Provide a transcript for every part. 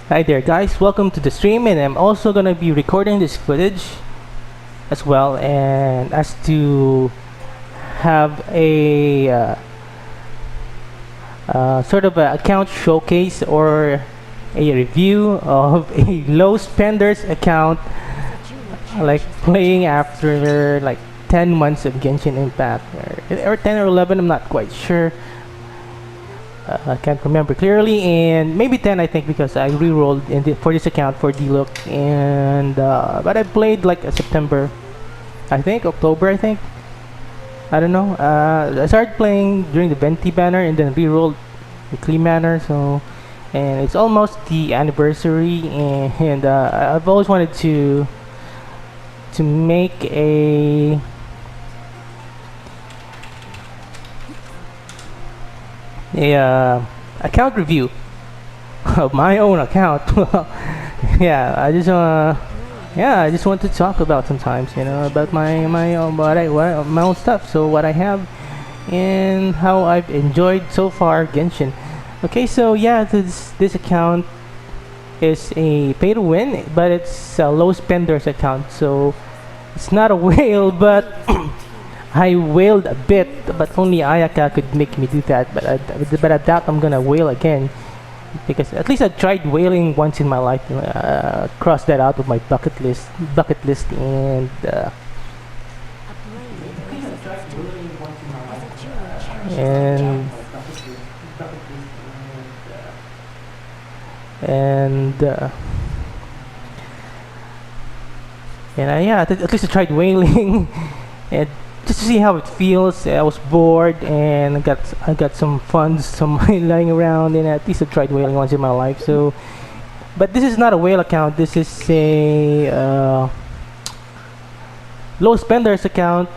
Hi there guys, welcome to the stream, and I'm also gonna be recording this footage as well, and as to have a sort of a account showcase or a review of a low spenders account, like playing after like 10 months of Genshin Impact, or 10 or 11, I'm not quite sure. I can't remember clearly, and maybe 10 I think, because I re-rolled for this account for D-Look, and but I played like September, I think, October I think, I don't know. I started playing during the Venti banner and then re-rolled weekly manner, so, and it's almost the anniversary, and I've always wanted to make a account review of my own account. Well, yeah, I just want to talk about sometimes, about my own, my own stuff. So what I have and how I've enjoyed so far Genshin. Okay, so yeah, this account is a pay to win, but it's a low spenders account. So it's not a whale, but I wailed a bit, but only Ayaka could make me do that. But I doubt I'm gonna wail again, because at least I tried wailing once in my life. Cross that out of my bucket list. And and and yeah, at least I tried wailing, and just to see how it feels. I was bored, and I got some funds, some money lying around, and at least I tried whaling once in my life. So, but this is not a whale account. This is a low spenders account.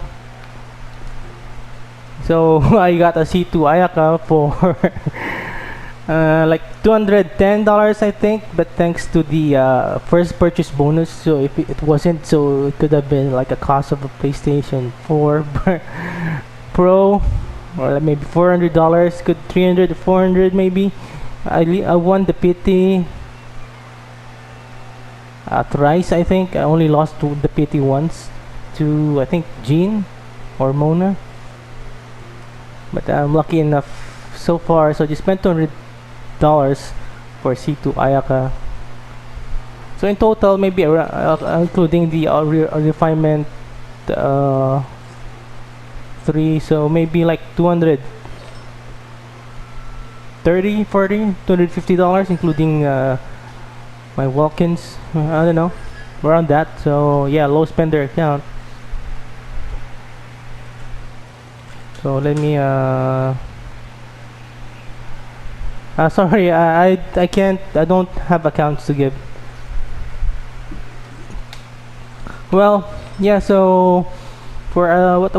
So I got a C2 Ayaka for like $210, I think, but thanks to the first purchase bonus. So if it wasn't, so it could have been like a cost of a PlayStation 4 Pro, or like maybe $400, could 300 to 400 maybe. I won the PT thrice, I think. I only lost to the PT once, to I think Jean or Mona, but I'm lucky enough so far. So I just spent $200 for C2 Ayaka. So in total, maybe including the refinement 3, so maybe like 230, 40, $250, including my walk-ins. I don't know, around that. So yeah, low spender account. So let me sorry, I can't, I don't have accounts to give. Well, yeah, so for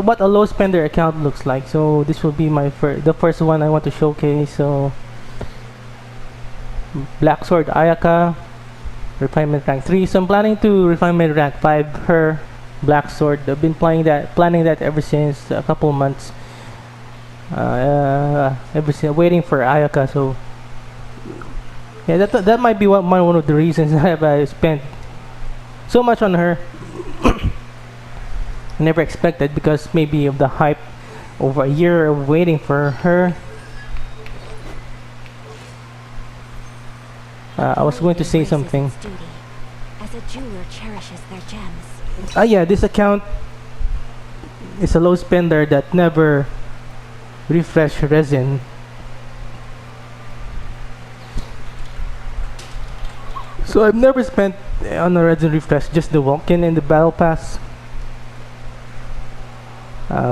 what a low spender account looks like. So this will be the first one I want to showcase. So Black Sword Ayaka, refinement rank 3. So I'm planning to refinement rank 5 her Black Sword. I've been planning that ever since a couple months. Ever since waiting for Ayaka. So yeah, that might be one of the reasons I spent so much on her. Never expected, because maybe of the hype over a year of waiting for her. I was going to say something. As a jeweler cherishes their gems. Yeah, this account is a low spender that never refresh resin. So I've never spent on a resin refresh, just the walk-in and the battle pass,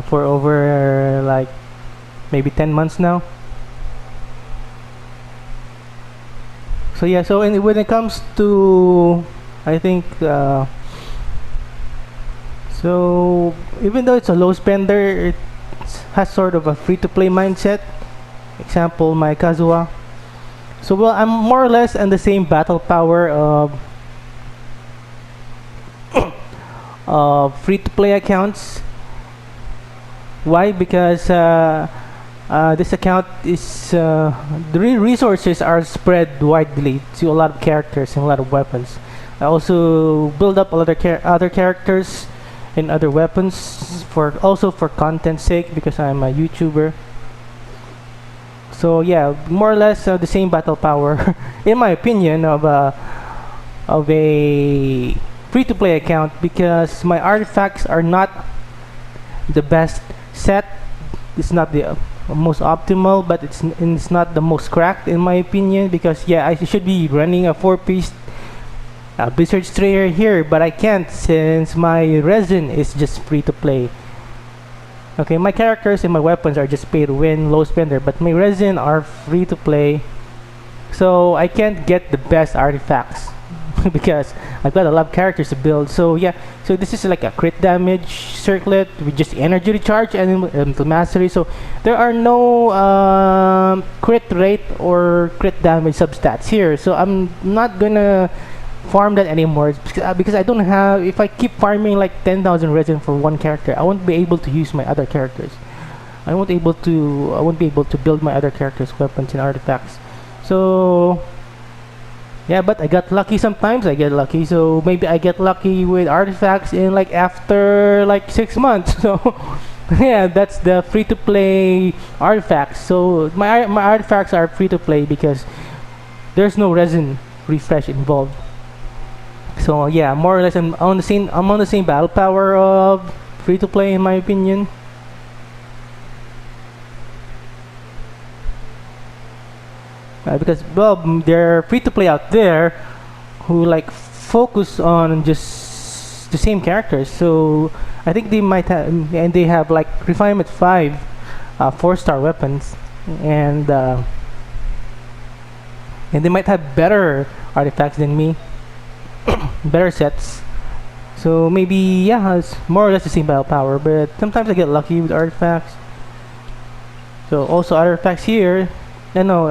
for over like maybe 10 months now. So yeah, so when it comes to, I think, so even though it's a low spender, it has sort of a free-to-play mindset. Example, my Kazuha. So well, I'm more or less in the same battle power of free-to-play accounts. Why? Because This account is the resources are spread widely to a lot of characters and a lot of weapons. I also build up a lot of other characters and other weapons for also for content's sake because I'm a YouTuber. So yeah, more or less the same battle power, in my opinion, of a free-to-play account because my artifacts are not the best set. It's not the most optimal, but it's not the most cracked in my opinion because yeah, I should be running a 4-piece Blizzard Strayer here, but I can't since my resin is just free to play. Okay, my characters and my weapons are just pay to win, low spender, but my resin are free to play, so I can't get the best artifacts because I've got a lot of characters to build. So yeah, so this is like a crit damage circlet with just energy recharge and mastery. So there are no crit rate or crit damage substats here. So I'm not gonna farm that anymore because I don't have. If I keep farming like 10,000 resin for one character, I won't be able to use my other characters. I won't be able to build my other characters' weapons and artifacts. So yeah, but I got lucky sometimes. I get lucky, so maybe I get lucky with artifacts in like after like 6 months. So yeah, that's the free-to-play artifacts. So my artifacts are free-to-play because there's no resin refresh involved. So yeah, more or less I'm on the same battle power of free-to-play in my opinion. Because well, they're free to play out there who like focus on just the same characters. So I think they might have, and they have like refinement 5 4-star weapons, and they might have better artifacts than me, better sets. So maybe yeah, it's more or less the same battle power, but sometimes I get lucky with artifacts. So also artifacts here. No,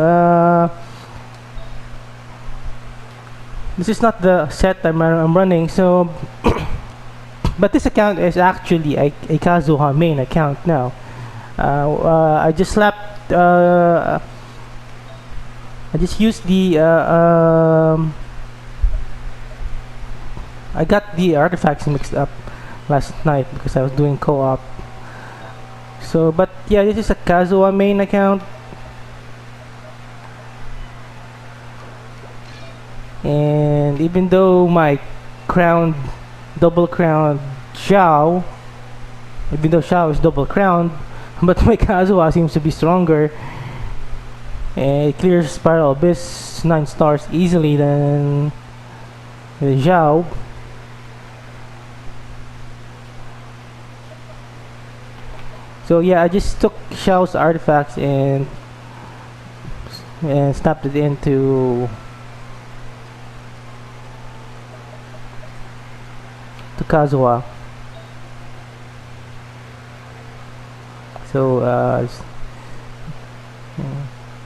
this is not the set I'm running. So, but this account is actually a Kazuha main account now. I just slapped. I just used the. I got the artifacts mixed up last night because I was doing co-op. So, but yeah, this is a Kazuha main account. And even though my double crowned Xiao, even though Xiao is double crowned, but my Kazuha seems to be stronger. And it clears Spiral Abyss 9 stars easily than the Xiao. So yeah, I just took Xiao's artifacts and snapped it into Kazuha. So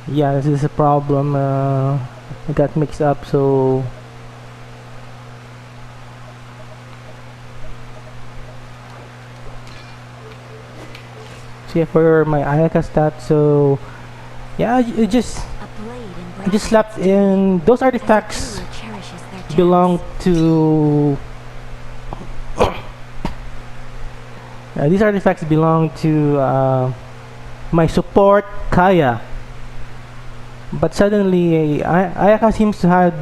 yeah, this is a problem. I got mixed up. So yeah, for my Ayaka stat. So yeah, I just slapped in those artifacts belong to. These artifacts belong to my support Kaya, but suddenly Ayaka seems to have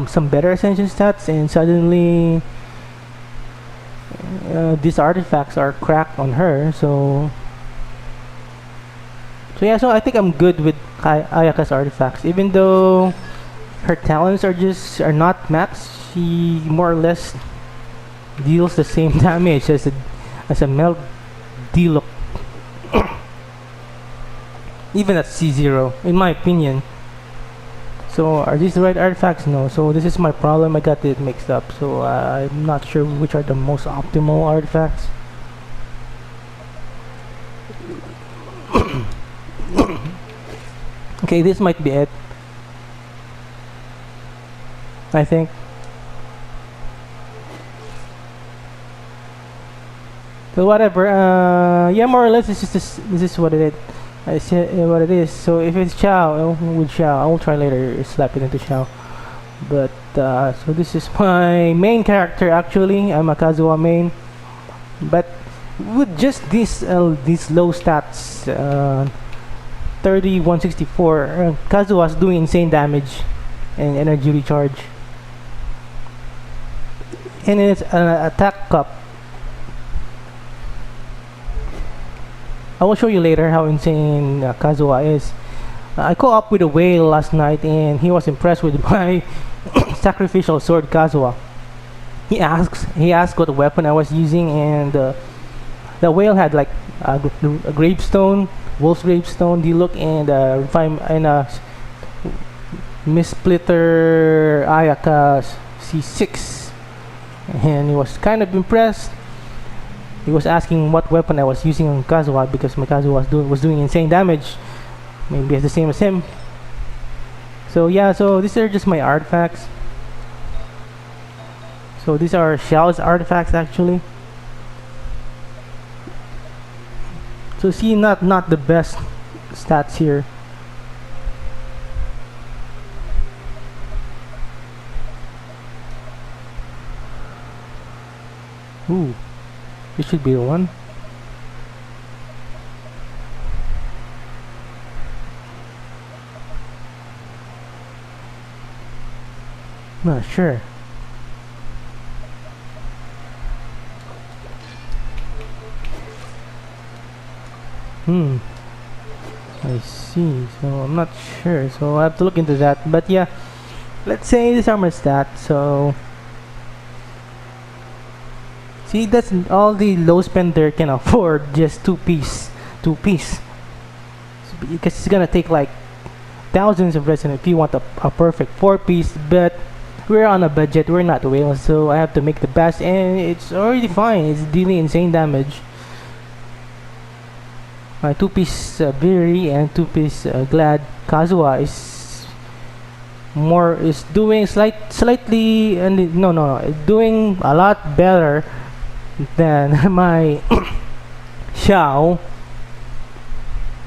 some better ascension stats, and suddenly these artifacts are cracked on her. So yeah, so I think I'm good with Ayaka's artifacts, even though her talents are not maxed. She more or less deals the same damage as a melt deal even at C0 in my opinion. So are these the right artifacts? No. So this is my problem. I got it mixed up. So I'm not sure which are the most optimal artifacts. Okay, this might be it, I think. So whatever. Yeah, more or less this is what it is. I see what it is. So if it's Chow, with Chow, I will try later slap it into Chow. But so this is my main character actually. I'm a Kazuha main, but with just these low stats, 30, 164, Kazuha's doing insane damage and energy recharge, and it's an attack cup. I will show you later how insane Kazuha is. I caught up with a whale last night, and he was impressed with my sacrificial sword Kazuha. He asked what weapon I was using, and the whale had like a gravestone, wolf's gravestone, look, and Misplitter Ayaka C6, and he was kind of impressed. He was asking what weapon I was using on Kazuha because my Kazuha was doing insane damage. Maybe it's the same as him. So yeah, so these are just my artifacts. So these are Xiao's artifacts actually. So see, not the best stats here. Ooh, this should be the one. Not sure. I see. So I'm not sure. So I have to look into that. But yeah, let's say these are my stats. So see, that's all the low spender can afford. Just two piece. Because it's gonna take like thousands of resin if you want a perfect 4-piece. But we're on a budget. We're not whales, so I have to make the best, and it's already fine. It's dealing insane damage. My 2-piece Biri and 2-piece Glad Kazuha is doing slightly, and no, doing a lot better than my Xiao.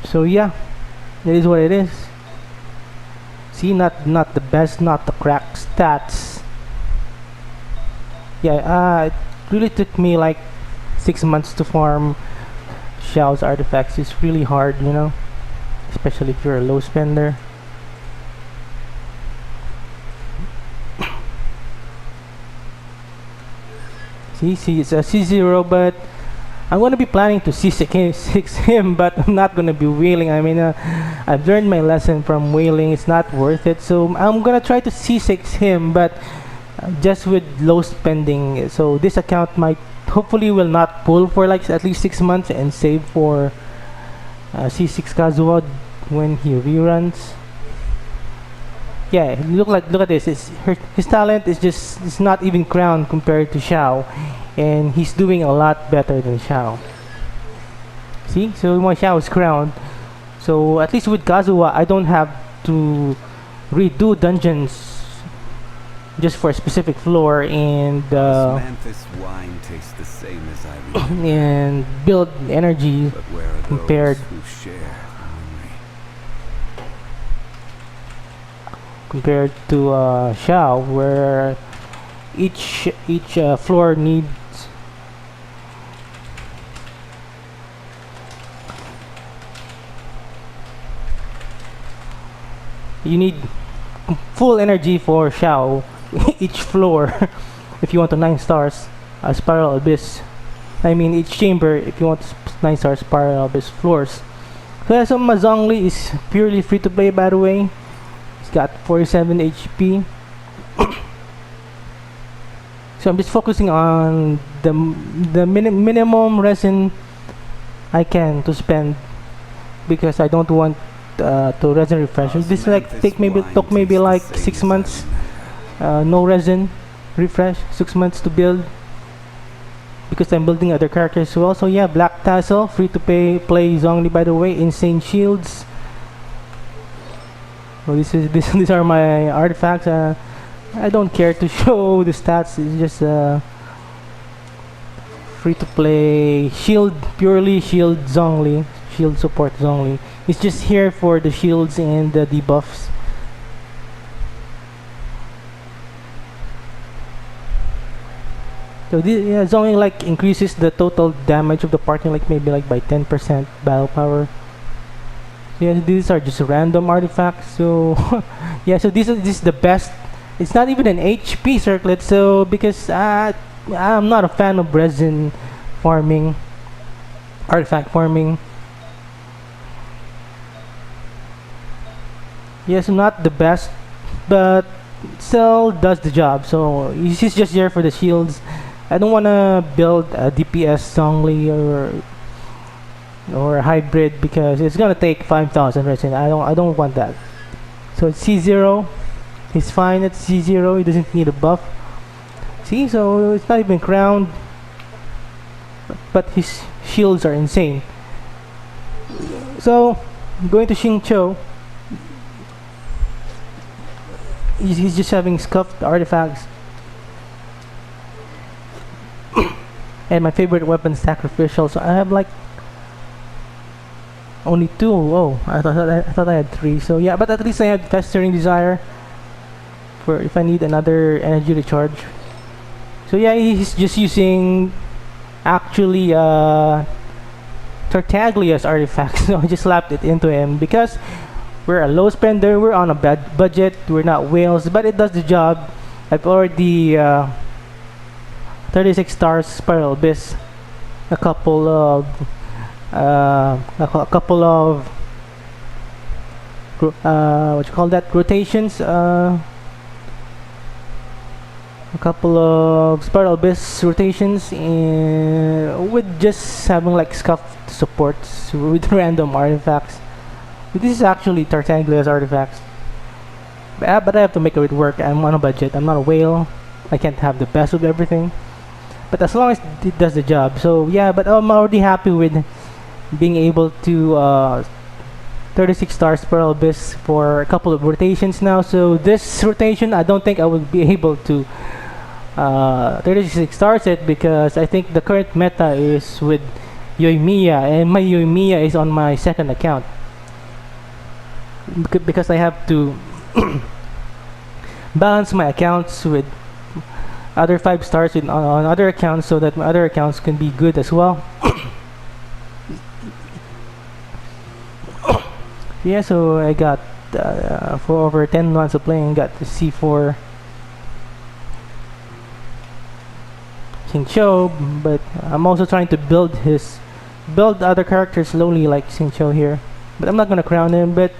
So yeah, it is what it is. See, not the best, not the crack stats. Yeah, it really took me like 6 months to farm Xiao's artifacts. Is really hard, especially if you're a low spender. See, it's a C0, but I'm gonna be planning to C6 him, but I'm not gonna be whaling. I mean, I've learned my lesson from whaling. It's not worth it. So I'm gonna try to C6 him, but just with low spending. So this account might hopefully will not pull for like at least 6 months and save for C6 Kazuha when he reruns. Yeah, look at this. His talent is not even crowned compared to Xiao, and he's doing a lot better than Xiao. See, so my Xiao is crowned. So at least with Kazuha, I don't have to redo dungeons just for a specific floor and wine tastes the same as I and build energy compared to Xiao, where each floor needs full energy for Xiao each floor if you want to 9 stars spiral abyss. I mean each chamber if you want 9 stars spiral abyss floors. So yeah, so Mazongli is purely free to play, by the way. He's got 47 HP. So I'm just focusing on the minimum resin I can to spend, because I don't want to resin refresh. This took maybe like 6 months. No resin refresh, 6 months to build, because I'm building other characters as well. So yeah, Black Tassel, free to play Zhongli, by the way. Insane shields. So these are my artifacts. I don't care to show the stats. It's just free to play shield, purely shields only, shield support only. It's just here for the shields and the debuffs. So this, yeah, zoning like increases the total damage of the party, like maybe like by 10% battle power. Yeah, these are just random artifacts. So yeah, so this is the best. It's not even an HP circlet. So because I'm not a fan of resin farming, artifact farming. Yes, not the best, but still does the job. So he's just here for the shields. I don't want to build a DPS only or a hybrid because it's gonna take 5,000 resin. I don't want that. So C0, he's fine at C0. He doesn't need a buff. See, so it's not even crowned, but his shields are insane. So going to Xingqiu, he's just having scuffed artifacts. And my favorite weapon, sacrificial. So I have like only 2. Oh, I thought I had 3. So yeah, but at least I have festering desire for if I need another energy recharge. So yeah, he's just using actually Tartaglia's artifacts. So I just slapped it into him because we're a low spender. We're on a bad budget. We're not whales, but it does the job. I've already 36 stars Spiral Abyss, a couple of what you call that, rotations, a couple of Spiral Abyss rotations, and with just having like scuffed supports with random artifacts. But this is actually Tartaglia's artifacts, but I have to make it work. I'm on a budget. I'm not a whale. I can't have the best of everything, but as long as it does the job. So yeah, but I'm already happy with being able to 36 stars Spiral Abyss for a couple of rotations now. So this rotation, I don't think I will be able to 36 stars it because I think the current meta is with Yoimiya, and my Yoimiya is on my second account because I have to balance my accounts with other 5 stars on other accounts so that my other accounts can be good as well. Yeah, so I got for over 10 months of playing, got the C4 Xingqiu, but I'm also trying to build other characters slowly like Xingqiu here, but I'm not gonna crown him. But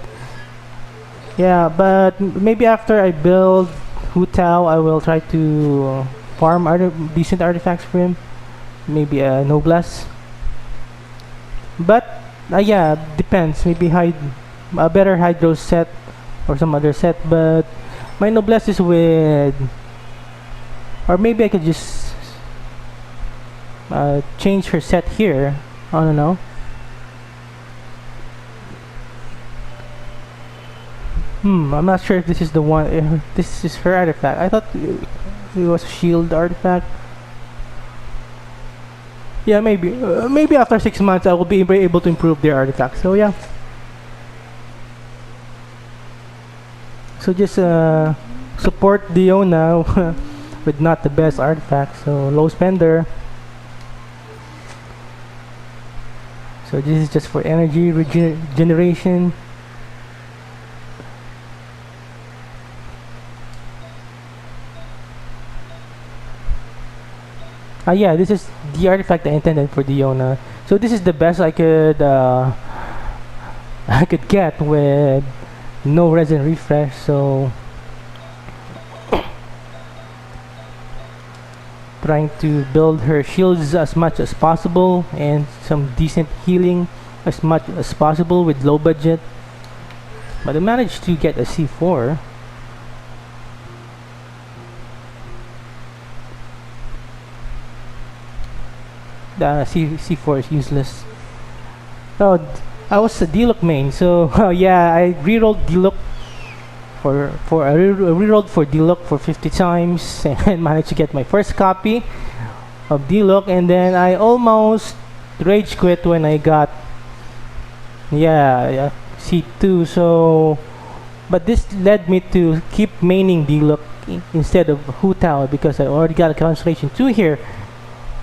yeah, but maybe after I build Hu Tao, I will try to farm decent artifacts for him, maybe a Noblesse. But yeah, depends, maybe a better Hydro set or some other set, but my Noblesse is with, or maybe I could just change her set here. I don't know. I'm not sure if this is the one. This is her artifact. I thought it was a shield artifact. Yeah, maybe after 6 months I will be able to improve their artifacts. So yeah. So just support Diona with not the best artifacts. So low spender. So this is just for energy regeneration. Yeah, this is the artifact I intended for Diona. So this is the best I could get with no resin refresh. So trying to build her shields as much as possible and some decent healing as much as possible with low budget. But I managed to get a C4. The C4 is useless. Oh, I was a Diluc main, so yeah, I rerolled Diluc I rerolled for Diluc for 50 times and managed to get my first copy of D-Look, and then I almost rage quit when I got yeah C2. So but this led me to keep maining D-Look instead of Hu Tao because I already got a Constellation 2 here,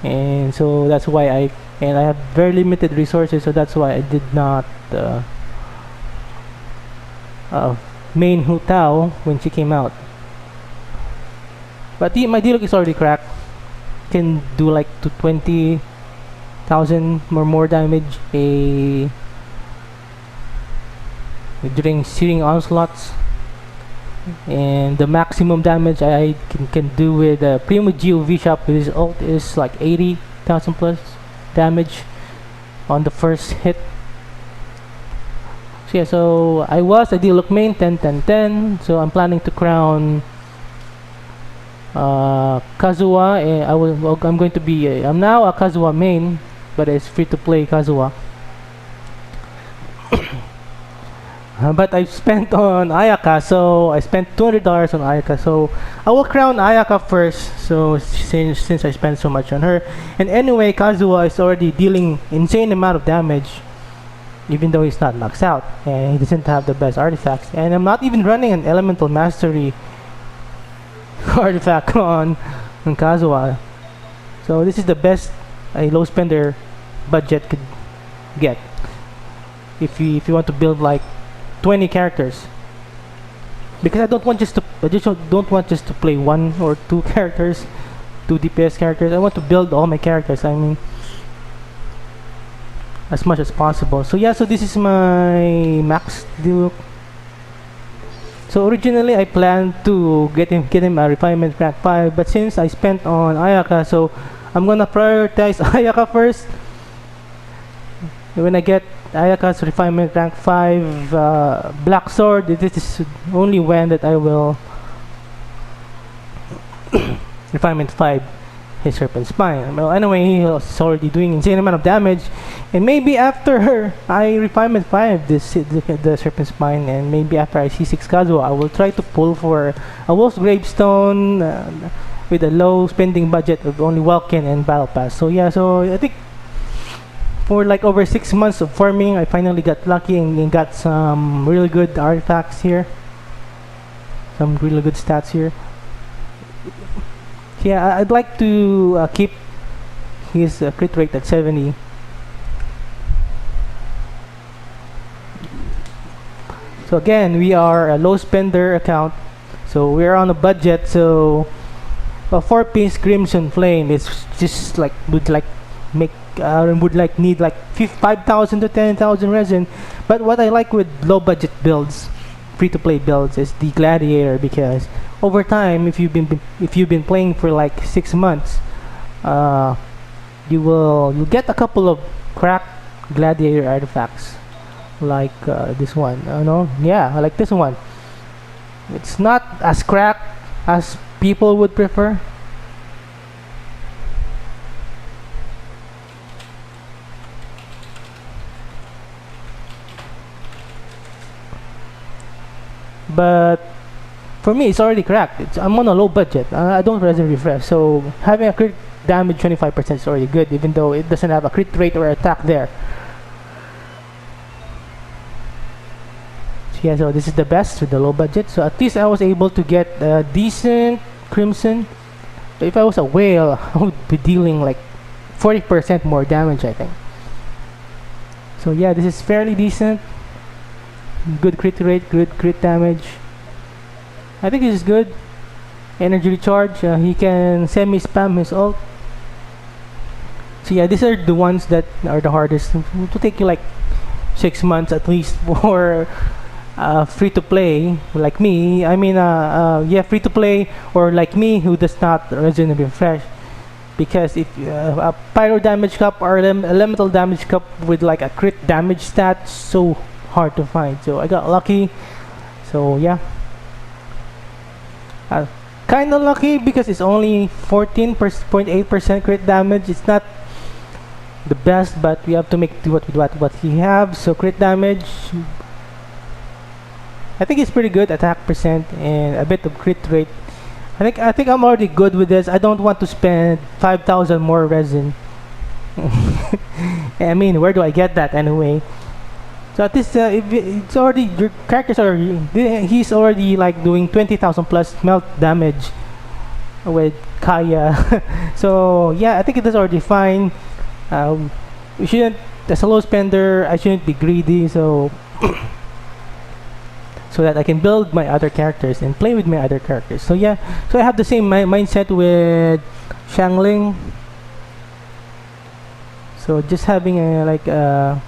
and so that's why I have very limited resources, so that's why I did not main Hu Tao when she came out. But my D-Look is already cracked. Can do like to 20,000 or more damage during searing onslaughts, and the maximum damage I can do with Primo Geo V Shop with his ult is like 80,000 plus damage on the first hit. So yeah, so I was a D-Look main 10 10 10, so I'm planning to crown Kazuha. I'm going to be I'm now a Kazuha main, but it's free to play Kazuha. But I spent on Ayaka, so I spent $200 on Ayaka, so I will crown Ayaka first, so since I spent so much on her. And anyway, Kazuha is already dealing insane amount of damage, even though he's not maxed out, and he doesn't have the best artifacts, and I'm not even running an Elemental Mastery artifact on Kazuha. So this is the best a low spender budget could get if you want to build like 20 characters, because I don't want just to play one or two characters, two DPS characters. I want to build all my characters, I mean, as much as possible. So yeah, so this is my max Duke. So originally I planned to get him a refinement rank 5, but since I spent on Ayaka, so I'm gonna prioritize Ayaka first. When I get Ayaka's refinement rank 5 Black Sword, this is only when that I will refinement 5 his Serpent Spine. Well, anyway, he's already doing insane amount of damage, and maybe after I refinement 5 the Serpent Spine, and maybe after I see 6 Kazuha, I will try to pull for a Wolf's Gravestone with a low spending budget of only Welkin and Battle Pass. So yeah, so I think for like over 6 months of farming, I finally got lucky and got some really good artifacts here, some really good stats here. Yeah, I'd like to keep his crit rate at 70. So again, we are a low spender account, so we're on a budget. So a 4-piece Crimson Flame is just like would need like 5,000 to 10,000 resin. But what I like with low budget builds, free to play builds, is the Gladiator, because over time, if you've been playing for like 6 months, you'll get a couple of cracked Gladiator artifacts, like this one. Yeah, I like this one. It's not as cracked as people would prefer. But for me, it's already cracked. I'm on a low budget. I don't resin refresh, so having a crit damage 25% is already good, even though it doesn't have a crit rate or attack there. So yeah, so this is the best with the low budget. So at least I was able to get a decent Crimson. If I was a whale, I would be dealing like 40% more damage, I think. So yeah, this is fairly decent. Good crit rate, good crit damage. I think this is good. Energy recharge, he can semi-spam his ult. So yeah, these are the ones that are the hardest to take you like 6 months at least for free to play like me. I mean, yeah, free to play or like me who does not resin refresh. Because if a pyro damage cup or elemental damage cup with like a crit damage stat, so hard to find. So I got lucky. So yeah, kind of lucky because it's only 14.8% crit damage. It's not the best, but we have to make do what he have. So crit damage, I think it's pretty good. Attack percent and a bit of crit rate. I think I'm already good with this. I don't want to spend 5,000 more resin. I mean, where do I get that anyway? So at least if it's already your characters are he's already like doing 20,000 plus melt damage with Kaya. So yeah, I think it is already fine. We shouldn't, as a low spender, I shouldn't be greedy. So so that I can build my other characters and play with my other characters. So yeah, so I have the same mindset with Shangling. So just having a like a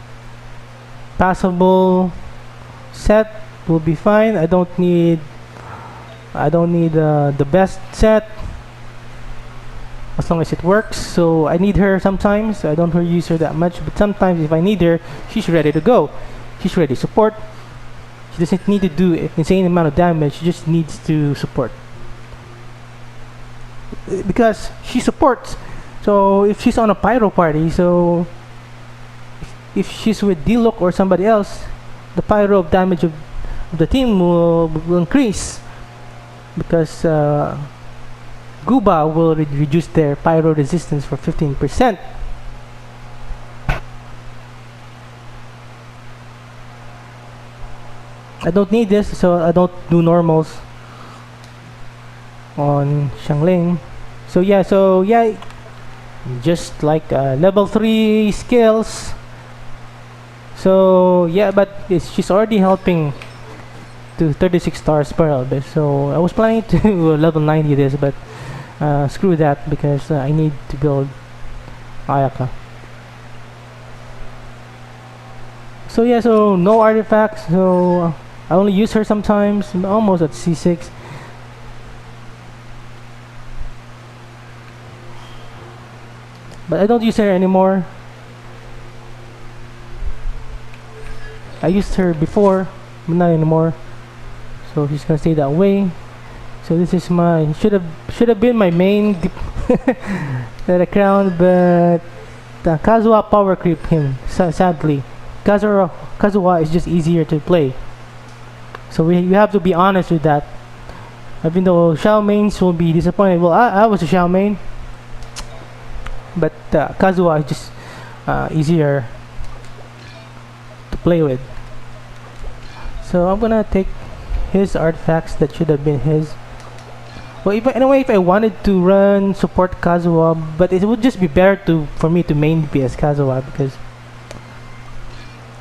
passable set will be fine. I don't need the best set as long as it works. So I need her sometimes. I don't use her that much, but sometimes if I need her, she's ready to go. She's ready to support. She doesn't need to do an insane amount of damage. She just needs to support because she supports. So if she's on a pyro party, so if she's with D-Look or somebody else, the pyro of damage of the team will increase because Guba will reduce their pyro resistance for 15%. I don't need this, so I don't do normals on Shangling. So yeah, just like level 3 skills. So yeah, but she's already helping to 36 stars per elbis. So I was planning to level 90 this, but screw that because I need to build Ayaka. So yeah, so no artifacts. So I only use her sometimes, almost at C6. But I don't use her anymore. I used her before, but not anymore. So she's gonna stay that way. So this is my should have been my main crown, but Kazuha power creep him. Sadly, Kazuha is just easier to play. So we have to be honest with that. Even though Xiao mains will be disappointed. Well, I was a Xiao main, but Kazuha is just easier to play with. So I'm gonna take his artifacts that should have been his. Well, if I wanted to run support Kazuha, but it would just be better for me to main DPS Kazuha because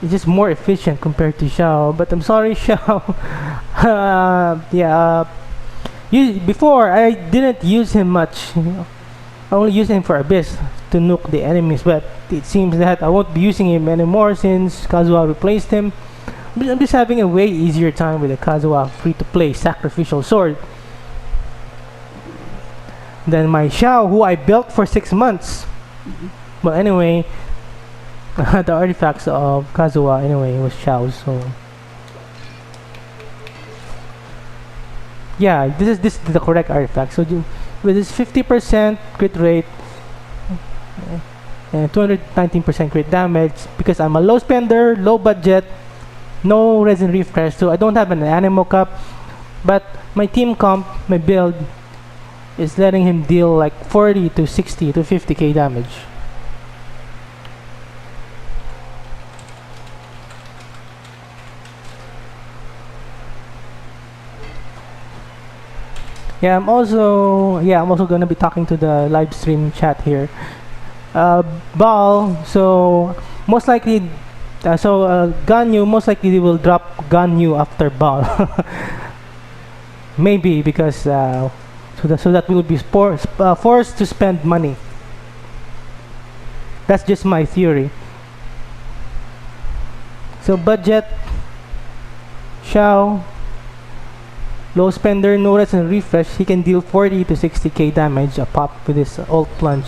it's just more efficient compared to Xiao. But I'm sorry, Xiao. Before I didn't use him much. I only use him for Abyss to nuke the enemies, but it seems that I won't be using him anymore since Kazuha replaced him. I'm just having a way easier time with the Kazuha free-to-play sacrificial sword than my Xiao, who I built for 6 months. But anyway, the artifacts of Kazuha anyway was Xiao's. So yeah, this is the correct artifact. So with this 50% crit rate and 219% crit damage, because I'm a low spender, low budget, no resin refresh, so I don't have an animal cup, but my team comp, my build is letting him deal like 40 to 60 to 50k damage. I'm also gonna be talking to the live stream chat here. Ball, so most likely, Ganyu most likely will drop Ganyu after Ball. Maybe because so that we'll be forced to spend money. That's just my theory. So budget, Xiao, low spender, no rest and refresh. He can deal 40 to 60k damage a pop with his ult plunge,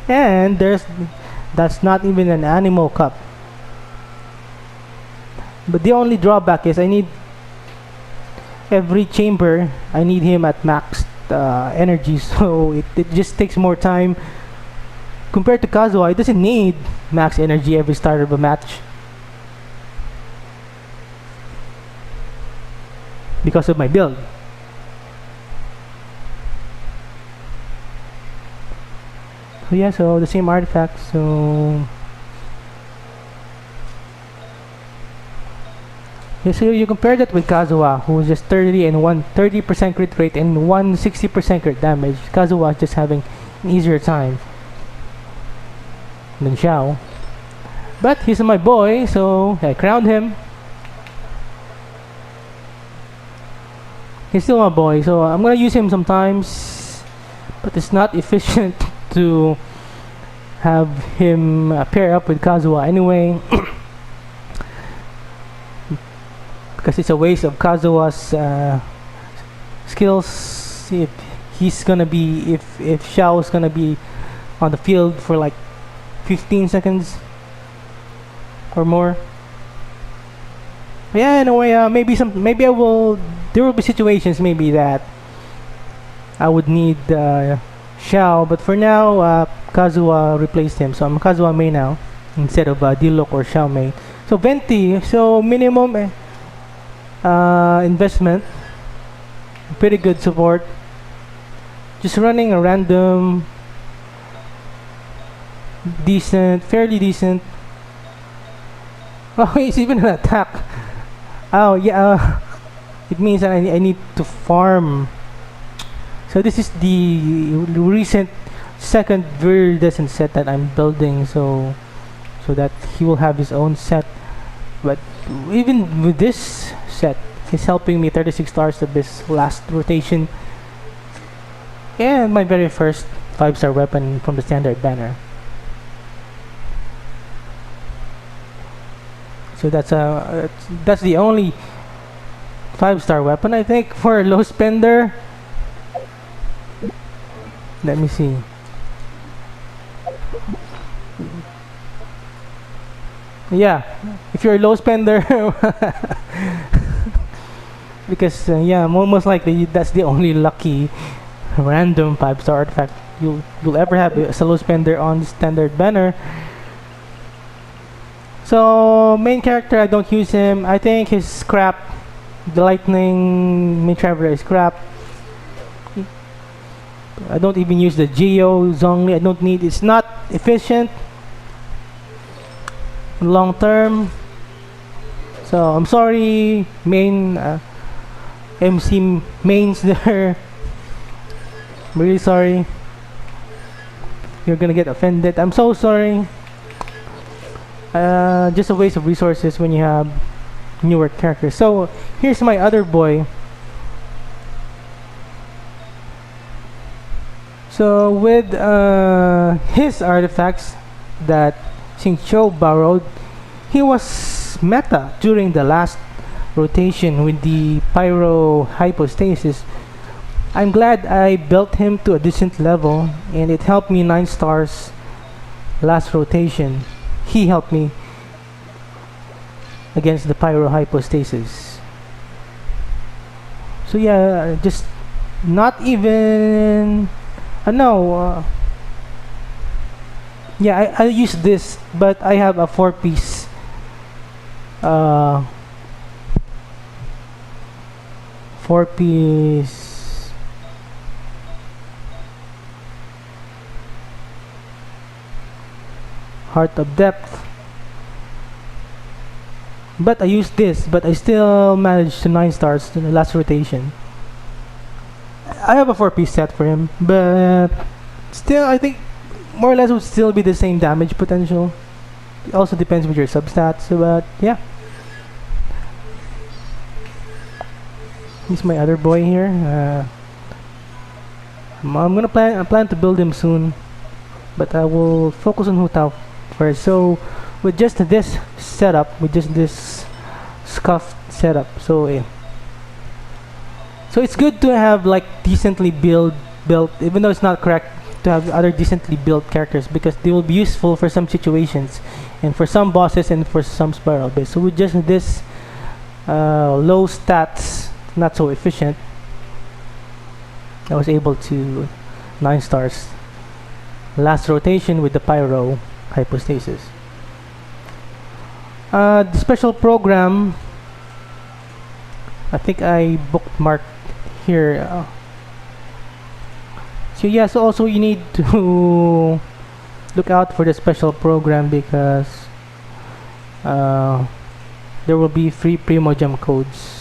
and that's not even an animal cup. But the only drawback is I need every chamber. I need him at max energy, so it just takes more time. Compared to Kazuha, it doesn't need max energy every start of a match because of my build. So yeah, so the same artifact. So yeah, so you compare that with Kazuha, who is just 30% crit rate and 160% crit damage. Kazuha is just having an easier time than Xiao. But he's my boy, so I crowned him. He's still my boy, so I'm gonna use him sometimes, but it's not efficient to have him pair up with Kazuha anyway. Because it's a waste of Kazuha's skills. If he's gonna be, if Xiao is gonna be on the field for like 15 seconds or more. Yeah, in a way, maybe I will. There will be situations maybe that I would need Xiao, but for now, Kazuha replaced him, so I'm Kazuha main now instead of Diluc or Xiao main. So Venti, so minimum investment, pretty good support. Just running a random, decent, fairly decent. Oh, it's even an attack. Oh yeah, it means that I need to farm. So this is the recent second viridescent set that I'm building, so that he will have his own set. But even with this set, he's helping me 36 stars of this last rotation, and my very first 5-star weapon from the standard banner. So that's the only 5-star weapon I think for a low spender. Let me see. Yeah, if you're a low spender, because yeah, most likely that's the only lucky random 5-star artifact you'll ever have as a low spender on the standard banner. So main character, I don't use him. I think he's crap. The lightning main traveler is crap. I don't even use the Geo Zhongli. I don't need. It's not efficient long term. So I'm sorry, main MC mains there. I'm really sorry. You're gonna get offended. I'm so sorry. Just a waste of resources when you have newer characters. So here's my other boy. So with his artifacts that Xingqiu borrowed, he was meta during the last rotation with the Pyro Hypostasis. I'm glad I built him to a decent level, and it helped me 9 stars last rotation. He helped me against the Pyro Hypostasis. So yeah, just not even no, yeah, I use this, but I have a 4-piece uh, 4-piece Heart of Depth, but I use this, but I still managed to 9 stars in the last rotation. I have a 4-piece set for him, but still I think more or less would still be the same damage potential. It also depends with your substats, but yeah. He's my other boy here. I plan to build him soon, but I will focus on Hu Tao first. So with just this setup, with just this scuffed setup, so yeah. So it's good to have like decently built, even though it's not correct to have other decently built characters, because they will be useful for some situations and for some bosses and for some spiral base. So with just this low stats, not so efficient, I was able to 9 stars last rotation with the Pyro Hypostasis. The special program, I think I bookmarked here. So yeah, so also you need to look out for the special program because uh, there will be free Primo Gem codes.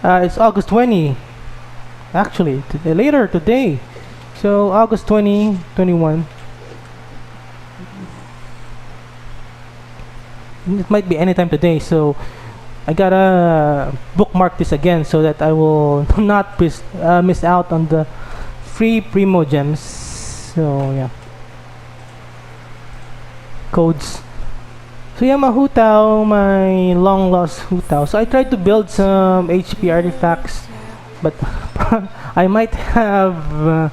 It's August 20, actually, later today. So August 2021. It might be anytime today. So I gotta bookmark this again so that I will not miss out on the free Primo Gems. So yeah, codes. So yeah, my Hutao, my long lost Hutao. So I tried to build some HP artifacts, but I might have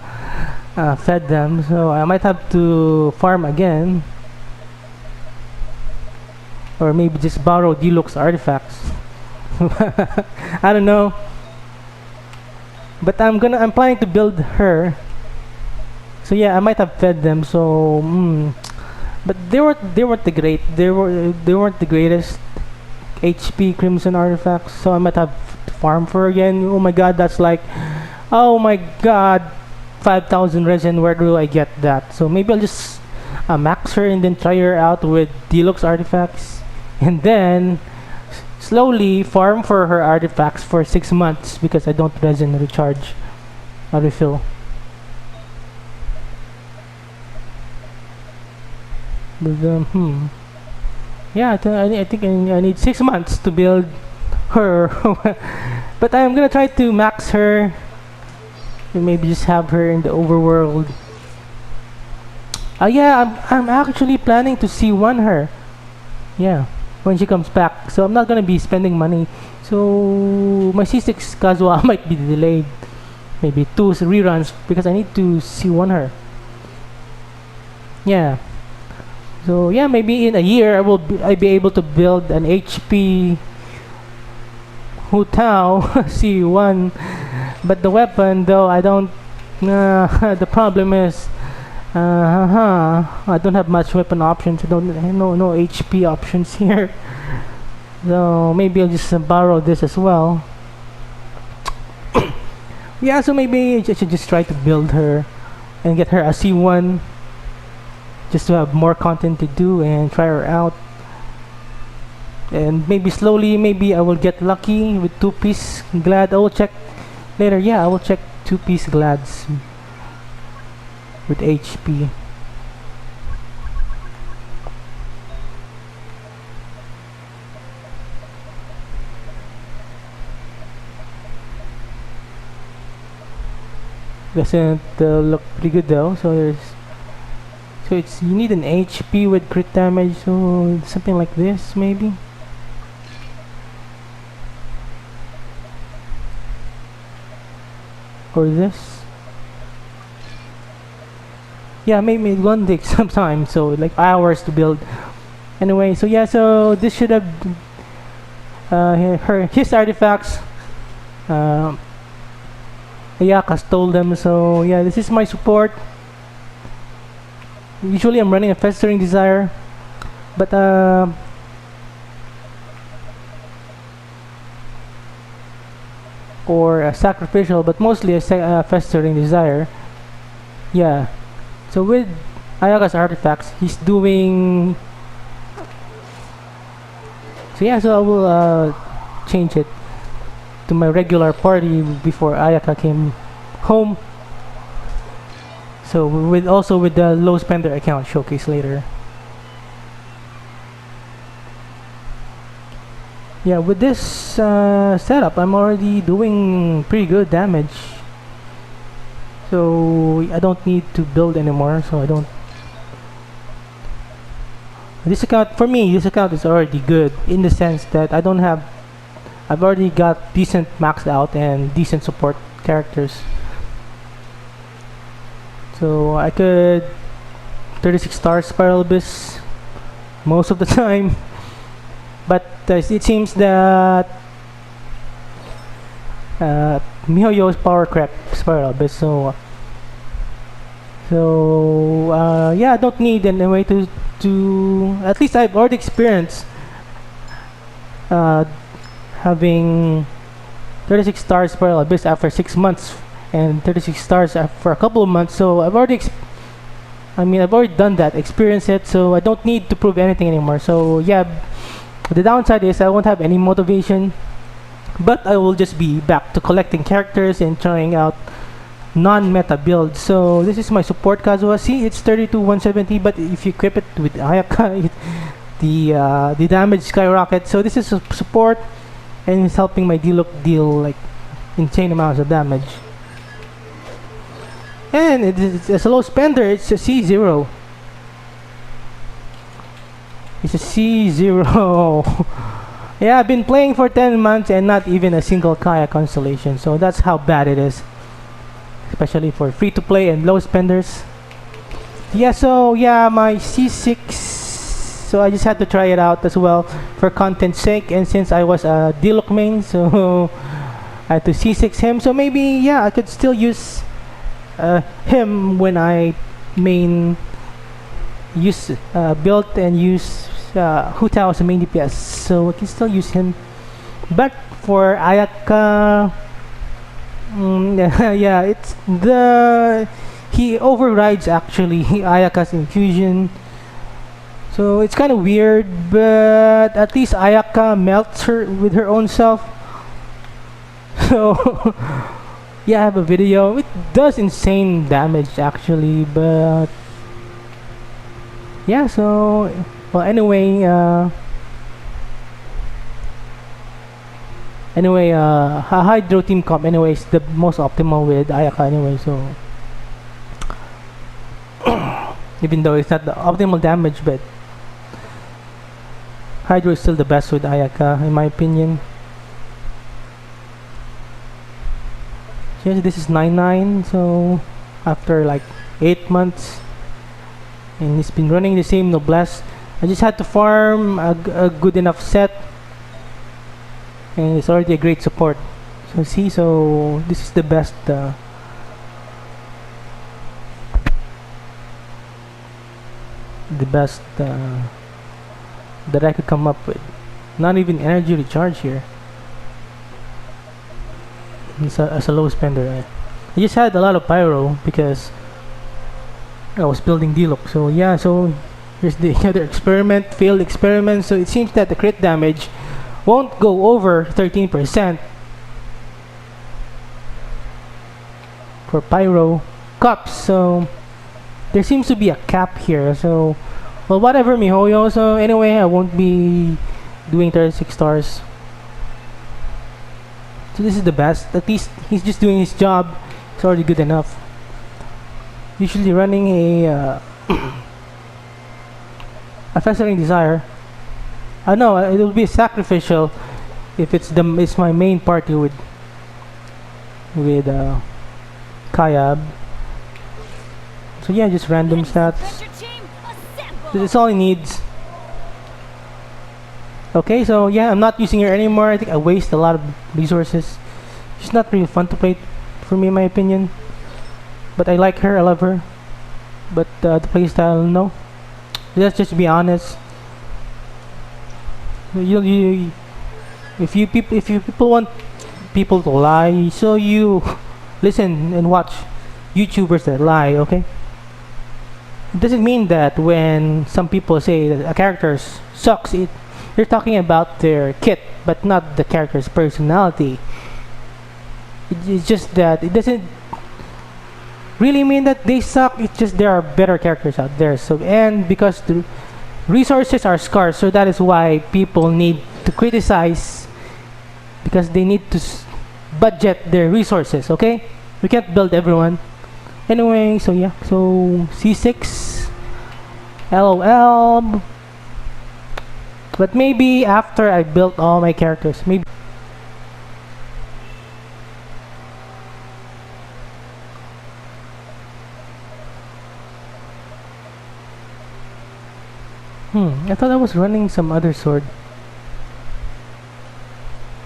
fed them, so I might have to farm again, or maybe just borrow deluxe artifacts. I don't know, but I'm planning to build her. So yeah, I might have fed them. So. But they weren't the greatest HP Crimson artifacts, so I might have to farm for again. Oh my god, that's like, oh my god, 5,000 resin. Where do I get that? So maybe I'll just max her and then try her out with deluxe artifacts, and then slowly farm for her artifacts for 6 months because I don't resin recharge, refill. But yeah, I think I need 6 months to build her. But I'm gonna try to max her and maybe just have her in the overworld. Yeah, I'm actually planning to C1 her. Yeah, when she comes back. So I'm not gonna be spending money. So my C6 Kazuha might be delayed, maybe 2 reruns because I need to C1 her. Yeah. So yeah, maybe in a year I be able to build an HP Hutao C1, but the weapon though I don't. The problem is, I don't have much weapon options. I don't no HP options here. So maybe I'll just borrow this as well. Yeah, so maybe I should just try to build her and get her a C1. Just to have more content to do and try her out, and maybe slowly maybe I will get lucky with 2-piece glad. I will check later. Yeah, I will check 2-piece glads with HP. Doesn't look pretty good though. So it's you need an HP with crit damage, so something like this maybe. Or this. Yeah, maybe it won't take some time, so like hours to build. Anyway, so yeah, so this should have his artifacts. Ayaka stole them, so yeah, this is my support. Usually I'm running a Festering Desire, but or a Sacrificial, but mostly a Festering Desire. Yeah, so with Ayaka's artifacts, he's doing. So yeah, so I will change it to my regular party before Ayaka came home. So also with the low spender account showcase later. Yeah, with this setup, I'm already doing pretty good damage. So I don't need to build anymore. So I don't. This account, for me, this account is already good in the sense that I've already got decent maxed out and decent support characters. So I could 36 stars Spiral Abyss most of the time. But it seems that MiHoYo's power crept Spiral Abyss, yeah, I don't need any way to at least I've already experienced having 36 stars Spiral Abyss after 6 months and 36 stars for a couple of months. So I've already done that, experienced it, so I don't need to prove anything anymore. So yeah, the downside is I won't have any motivation, but I will just be back to collecting characters and trying out non-meta builds. So this is my support Kazuha. See, it's 32-170, but if you equip it with Ayaka, the damage skyrockets. So this is support, and it's helping my Diluc deal like insane amounts of damage. And it's a low spender. It's a C0. It's a C0. Yeah, I've been playing for 10 months and not even a single Kaya constellation. So that's how bad it is, especially for free-to-play and low spenders. Yeah, so yeah, my C6. So I just had to try it out as well for content's sake, and since I was a Diluc main, so I had to C6 him. So maybe yeah, I could still use him when I build and use Hu Tao as a main DPS, so I can still use him. But for Ayaka, yeah, he overrides actually Ayaka's infusion, so it's kind of weird. But at least Ayaka melts her with her own self. So yeah, I have a video. It does insane damage actually, but yeah. So well, anyway, Hydro Team Comp anyway is the most optimal with Ayaka anyway. So even though it's not the optimal damage, but Hydro is still the best with Ayaka in my opinion. Yes, this is 9-9, so after like 8 months, and it's been running the same Noblesse. I just had to farm a good enough set, and it's already a great support. So see, so this is the best that I could come up with. Not even energy recharge here. As a low spender, I just had a lot of pyro because I was building Diluc. So yeah, so here's the other experiment, failed experiment. So it seems that the crit damage won't go over 13% for pyro cups. So there seems to be a cap here. So well, whatever, MiHoYo. So anyway, I won't be doing 36 stars. So this is the best. At least he's just doing his job. It's already good enough. Usually running a Festering Desire. No, it will be sacrificial if it's my main party with Kayab. So yeah, just random stats. This is all he needs. Okay, so yeah, I'm not using her anymore. I think I waste a lot of resources. She's not really fun to play for me, in my opinion. But I like her, I love her. But the playstyle, no. Let's just be honest. If you people want people to lie, so you listen and watch YouTubers that lie, okay? It doesn't mean that when some people say that a character sucks, they're talking about their kit, but not the character's personality. It's just that it doesn't really mean that they suck. It's just there are better characters out there. So, and because the resources are scarce, so that is why people need to criticize, because they need to budget their resources. Okay, we can't build everyone. Anyway, so yeah, so C6, LOL. But maybe after I built all my characters, maybe. I thought I was running some other sword.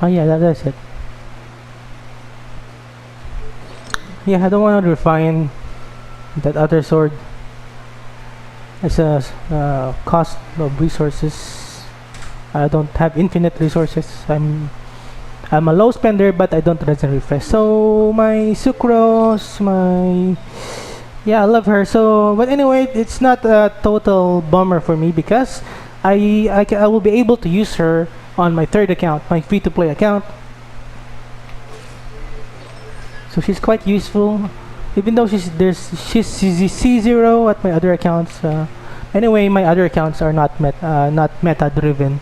Oh yeah, that's it. Yeah, I don't want to refine that other sword. It's a cost of resources. I don't have infinite resources. I'm a low spender, but I don't resin refresh. So my sucrose, my yeah, I love her. So, but anyway, it's not a total bummer for me because I will be able to use her on my third account, my free-to-play account. So she's quite useful, even though she's C0 at my other accounts. Anyway, my other accounts are not meta driven.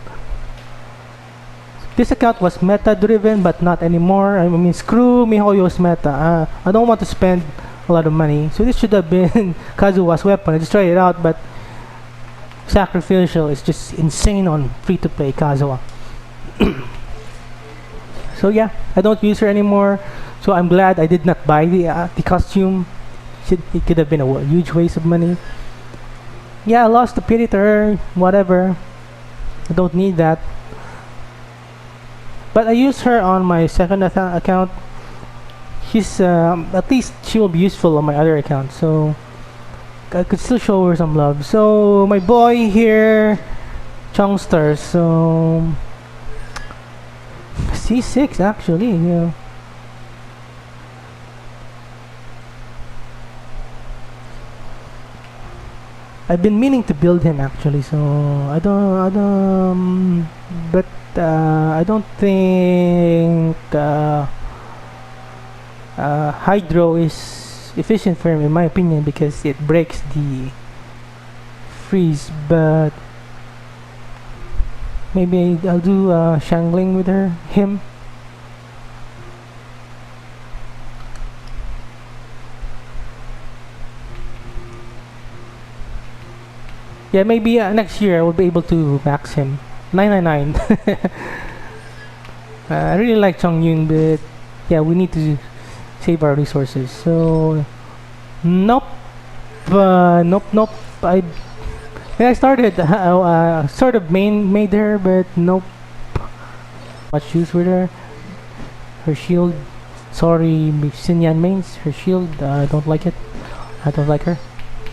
This account was meta driven, but not anymore. I mean, screw MiHoYo's meta. I don't want to spend a lot of money. So this should have been Kazuha's weapon. I just tried it out, but sacrificial is just insane on free-to-play Kazuha. So yeah, I don't use her anymore. So I'm glad I did not buy the costume. It could have been a huge waste of money. Yeah, I lost the pity to her. Whatever. I don't need that. But I use her on my second account. She's at least she will be useful on my other account. So I could still show her some love. So my boy here, Chongster. So C6 actually. Yeah. I've been meaning to build him actually, so I don't, but I don't think Hydro is efficient for him in my opinion because it breaks the freeze. But maybe I'll do Shangling with him. Yeah, maybe next year I will be able to max him. 999. I really like Chongyun, but yeah, we need to save our resources. So, nope. Nope. When I started, sort of made her, but nope. Much use with her. Her shield. Sorry, Xinyan mains. Her shield, I don't like it. I don't like her.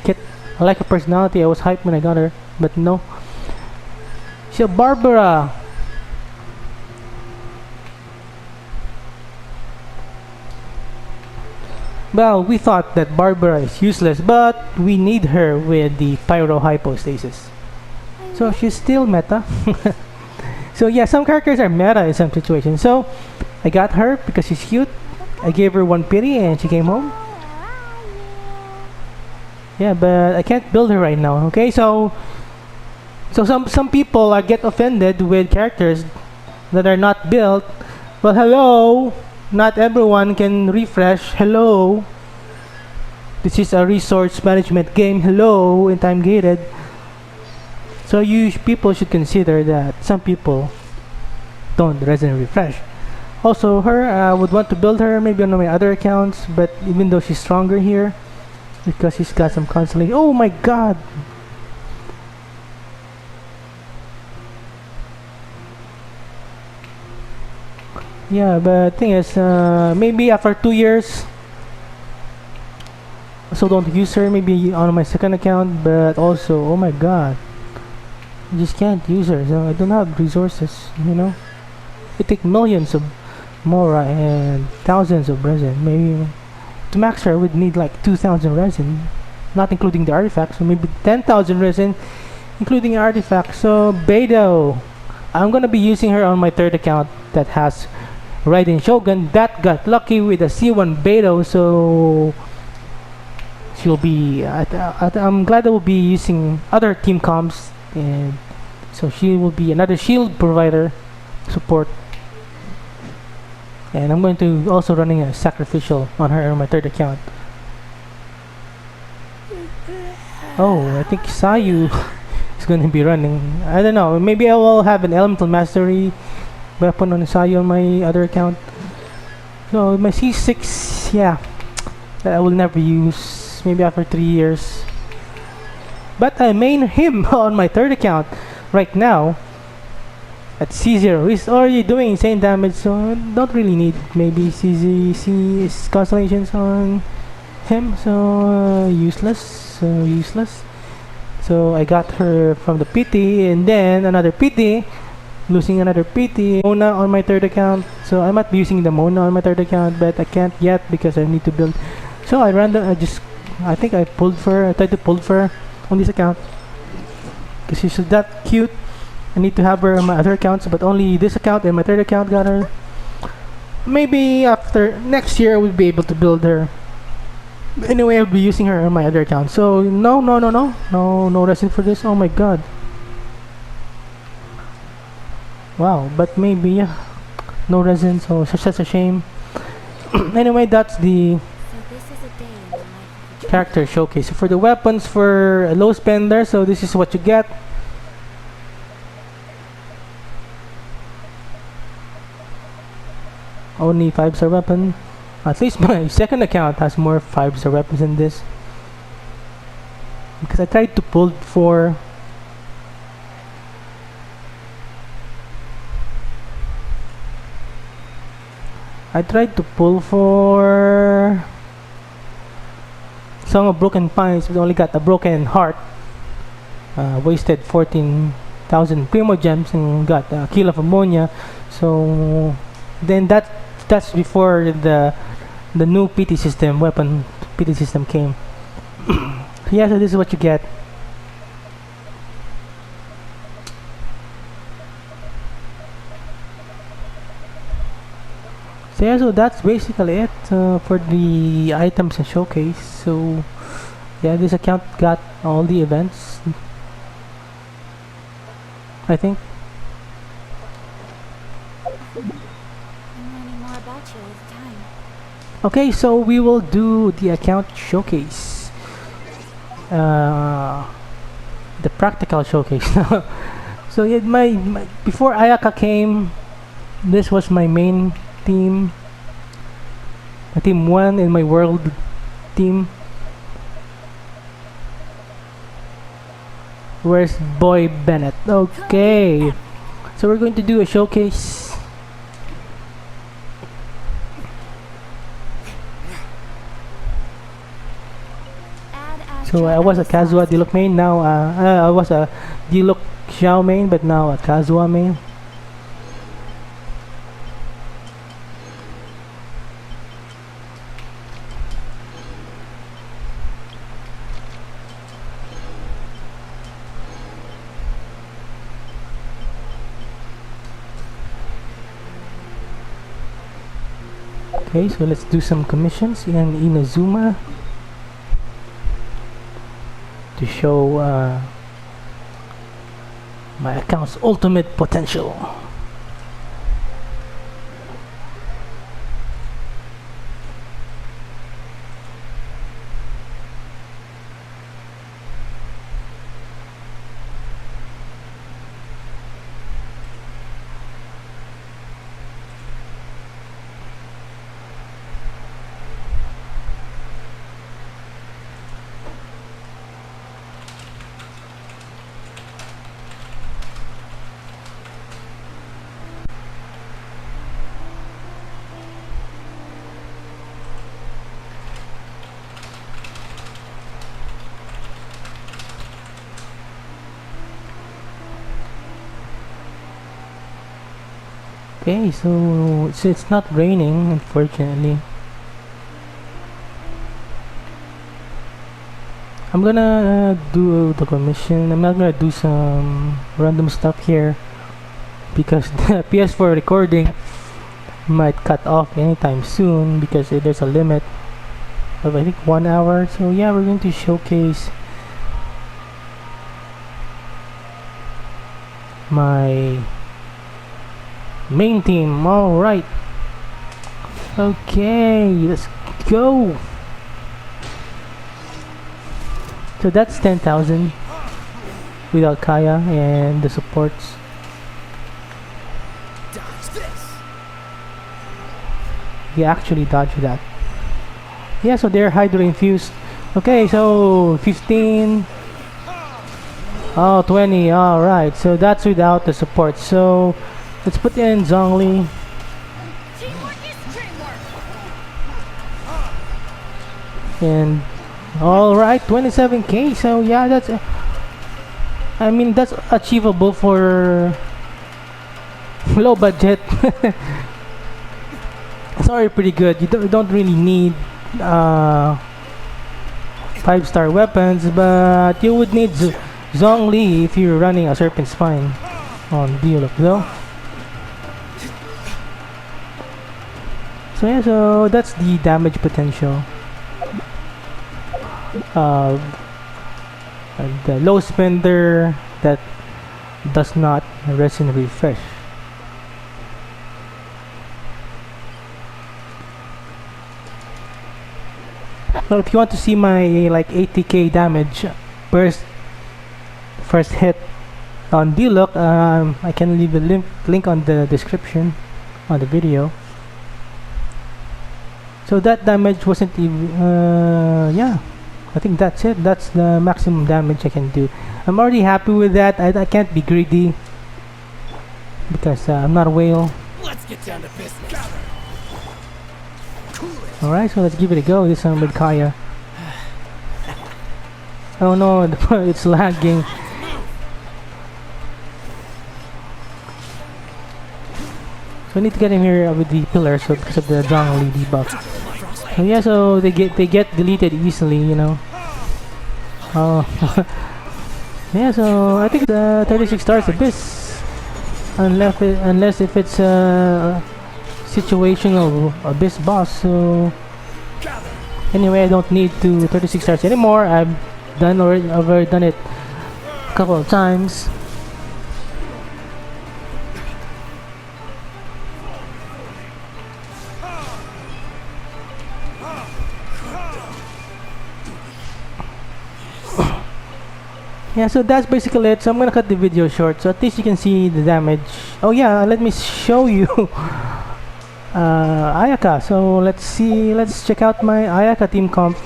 Kit. I like her personality. I was hyped when I got her, but no. She's a Barbara. Well, we thought that Barbara is useless, but we need her with the Pyro Hypostasis. So she's still meta. So yeah, some characters are meta in some situations. So I got her because she's cute. I gave her 1 pity and she came home. Yeah, but I can't build her right now. Okay, so some people get offended with characters that are not built. Well, hello, not everyone can refresh. Hello, this is a resource management game. Hello, and time gated. So people should consider that some people don't resin refresh. Also, I would want to build her maybe on my other accounts, but even though she's stronger here. Because he's got some constellation. Oh my god! Yeah, but the thing is, maybe after 2 years, so don't use her. Maybe on my second account, but also, oh my god, I just can't use her. So I don't have resources. You know, it takes millions of mora and thousands of resin. Maybe. To max her, I would need like 2,000 resin, not including the artifacts. So maybe 10,000 resin, including artifacts. So Beidou, I'm gonna be using her on my third account that has Raiden Shogun. That got lucky with a C1 Beidou, so she'll be. I'm glad I will be using other team comps, and so she will be another shield provider support. And I'm going to also running a sacrificial on her on my third account. Oh, I think Sayu is going to be running. I don't know. Maybe I will have an elemental mastery weapon on Sayo on my other account. So my C6, yeah, that I will never use. Maybe after 3 years. But I main him on my third account right now at C0. He's already doing insane damage, so don't really need maybe CZ constellations on him. So useless. So I got her from the PT, and then another PT, losing another PT. Mona on my third account. So I might be using the Mona on my third account, but I can't yet because I need to build. So I think I pulled for. I tried to pull for on this account because she's that cute. I need to have her on my other accounts, but only this account and my third account got her. Maybe after next year we'll be able to build her. Anyway, I'll be using her on my other account. So no resin for this. Oh my god. Wow, but maybe yeah, no resin. So such a shame. Anyway, that's the So this is a day in the life of a character showcase. So for the weapons for a low spender, so this is what you get. Only 5-star weapon. At least my second account has more 5-star weapons than this. Because I tried to pull for Song of Broken Pines, but only got a broken heart. Wasted 14,000 primo gems and got a kill of ammonia. So then that's before the new PT system weapon PT system came. Yeah, so this is what you get. So yeah, so that's basically it for the items and showcase. So yeah, this account got all the events, I think. I'm learning more about you all the time. Okay, so we will do the account showcase. The practical showcase. So yeah, my before Ayaka came, this was my main team. My team 1 in my world team. Where's Boy Bennett? Okay. So we're going to do a showcase. So I was a Kazuha Diluc main, now I was a Diluc Xiao main, but now a Kazuha main. Okay, so let's do some commissions in Inazuma to show my account's ultimate potential. Okay, so it's not raining, unfortunately. I'm gonna do the commission. I'm not gonna do some random stuff here because the PS4 recording might cut off anytime soon because there's a limit of I think 1 hour. So yeah, we're going to showcase my main team. All right. Okay, let's go. So that's 10,000. without Kaya and the supports. Dodge this. He actually dodged that. Yeah, so they're Hydro infused. Okay, so 15. Oh, 20. Alright, so that's without the support. So let's put in Zhongli. Teamwork is dreamwork. And alright, 27k. So yeah, that's I mean that's achievable for low budget. It's already pretty good. You don't really need 5-star weapons, but you would need Zhongli if you're running a Serpent Spine on Dialog though. So yeah, so that's the damage potential. The low spender that does not resin refresh. Well, if you want to see my like 80k damage first hit on D-Look, I can leave a link on the description on the video. So that damage wasn't even yeah, I think that's it. That's the maximum damage I can do. I'm already happy with that. I can't be greedy because I'm not a whale. Let's get down to business. Alright, so let's give it a go. This time with Kaya. Oh no, it's lagging. So I need to get in here with the pillar, so because of the Zhongli debuff. So yeah, so they get deleted easily, you know. Oh, yeah. So I think the 36 stars abyss, unless if it's a situational abyss boss. So anyway, I don't need to 36 stars anymore. I've already done it a couple of times. Yeah, so that's basically it. So I'm gonna cut the video short, so at least you can see the damage. Oh yeah, let me show you Ayaka. So let's check out my Ayaka team comp.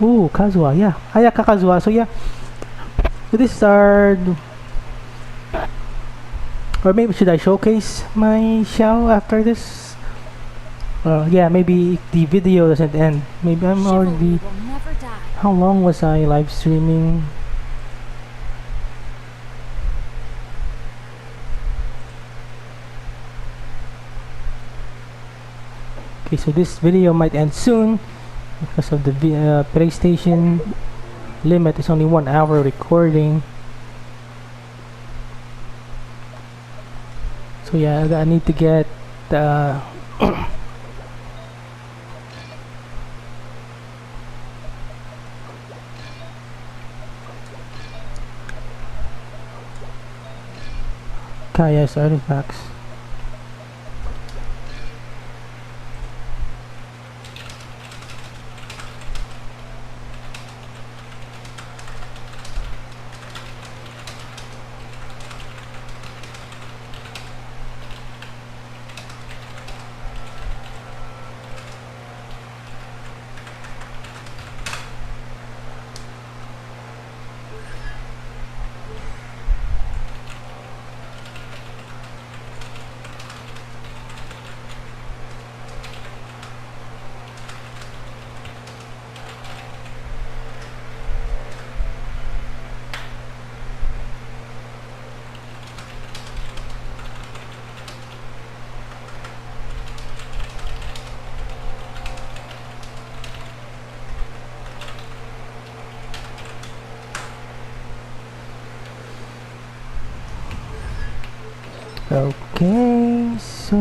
Ooh, Kazuha, yeah, Ayaka Kazuha. So yeah, so this is our, or maybe should I showcase my Xiao after this? Yeah, maybe the video doesn't end. Maybe I'm already. Chivalry will never die. How long was I live streaming? Okay, so this video might end soon because of the PlayStation limit is only 1 hour recording. So yeah, I need to get Kaya's artifacts. Okay, so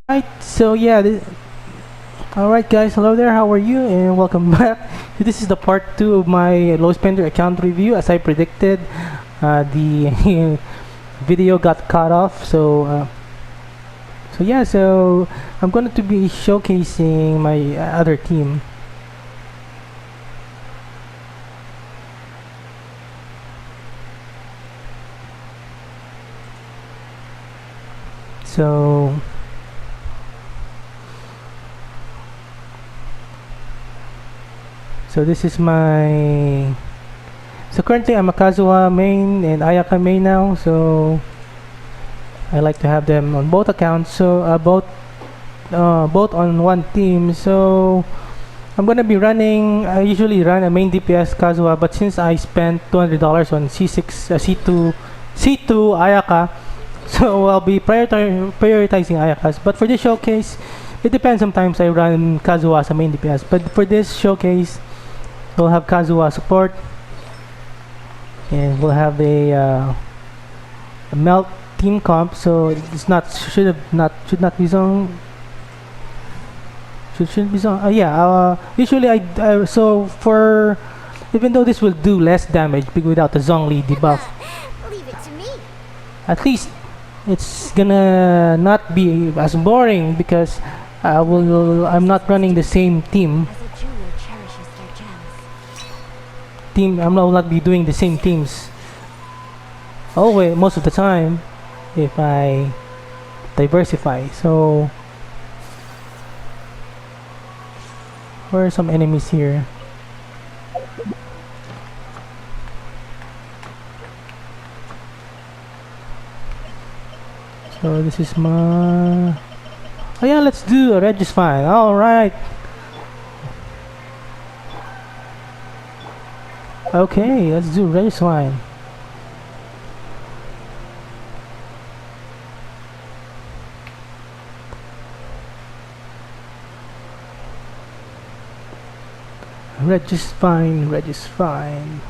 right, so yeah, alright guys, hello there, how are you, and welcome back. This is the part 2 of my low spender account review. As I predicted, the video got cut off, so So yeah, so I'm going to be showcasing my other team. So this is my. So currently I'm a Kazuha main and Ayaka main now. So I like to have them on both accounts. So both on one team. So I'm gonna be running. I usually run a main DPS Kazuha, but since I spent $200 on C6, C2 Ayaka, so I'll be prioritizing Ayakas. But for this showcase, it depends. Sometimes I run Kazuha as a main DPS, but for this showcase, we'll have Kazuha support, and we'll have a melt team comp. So it's not should not be zone. Should be zone. Yeah. Usually so for even though this will do less damage without the Zhongli debuff, Leave it to me. at least it's gonna not be as boring because I'm not running the same team. As a jeweler cherishes their gems. I will not be doing the same teams always most of the time if I diversify. So where are some enemies here? So this is my. Oh yeah, let's do a Regis fine. All right. Okay, let's do Regis fine. Regis fine, Regis fine.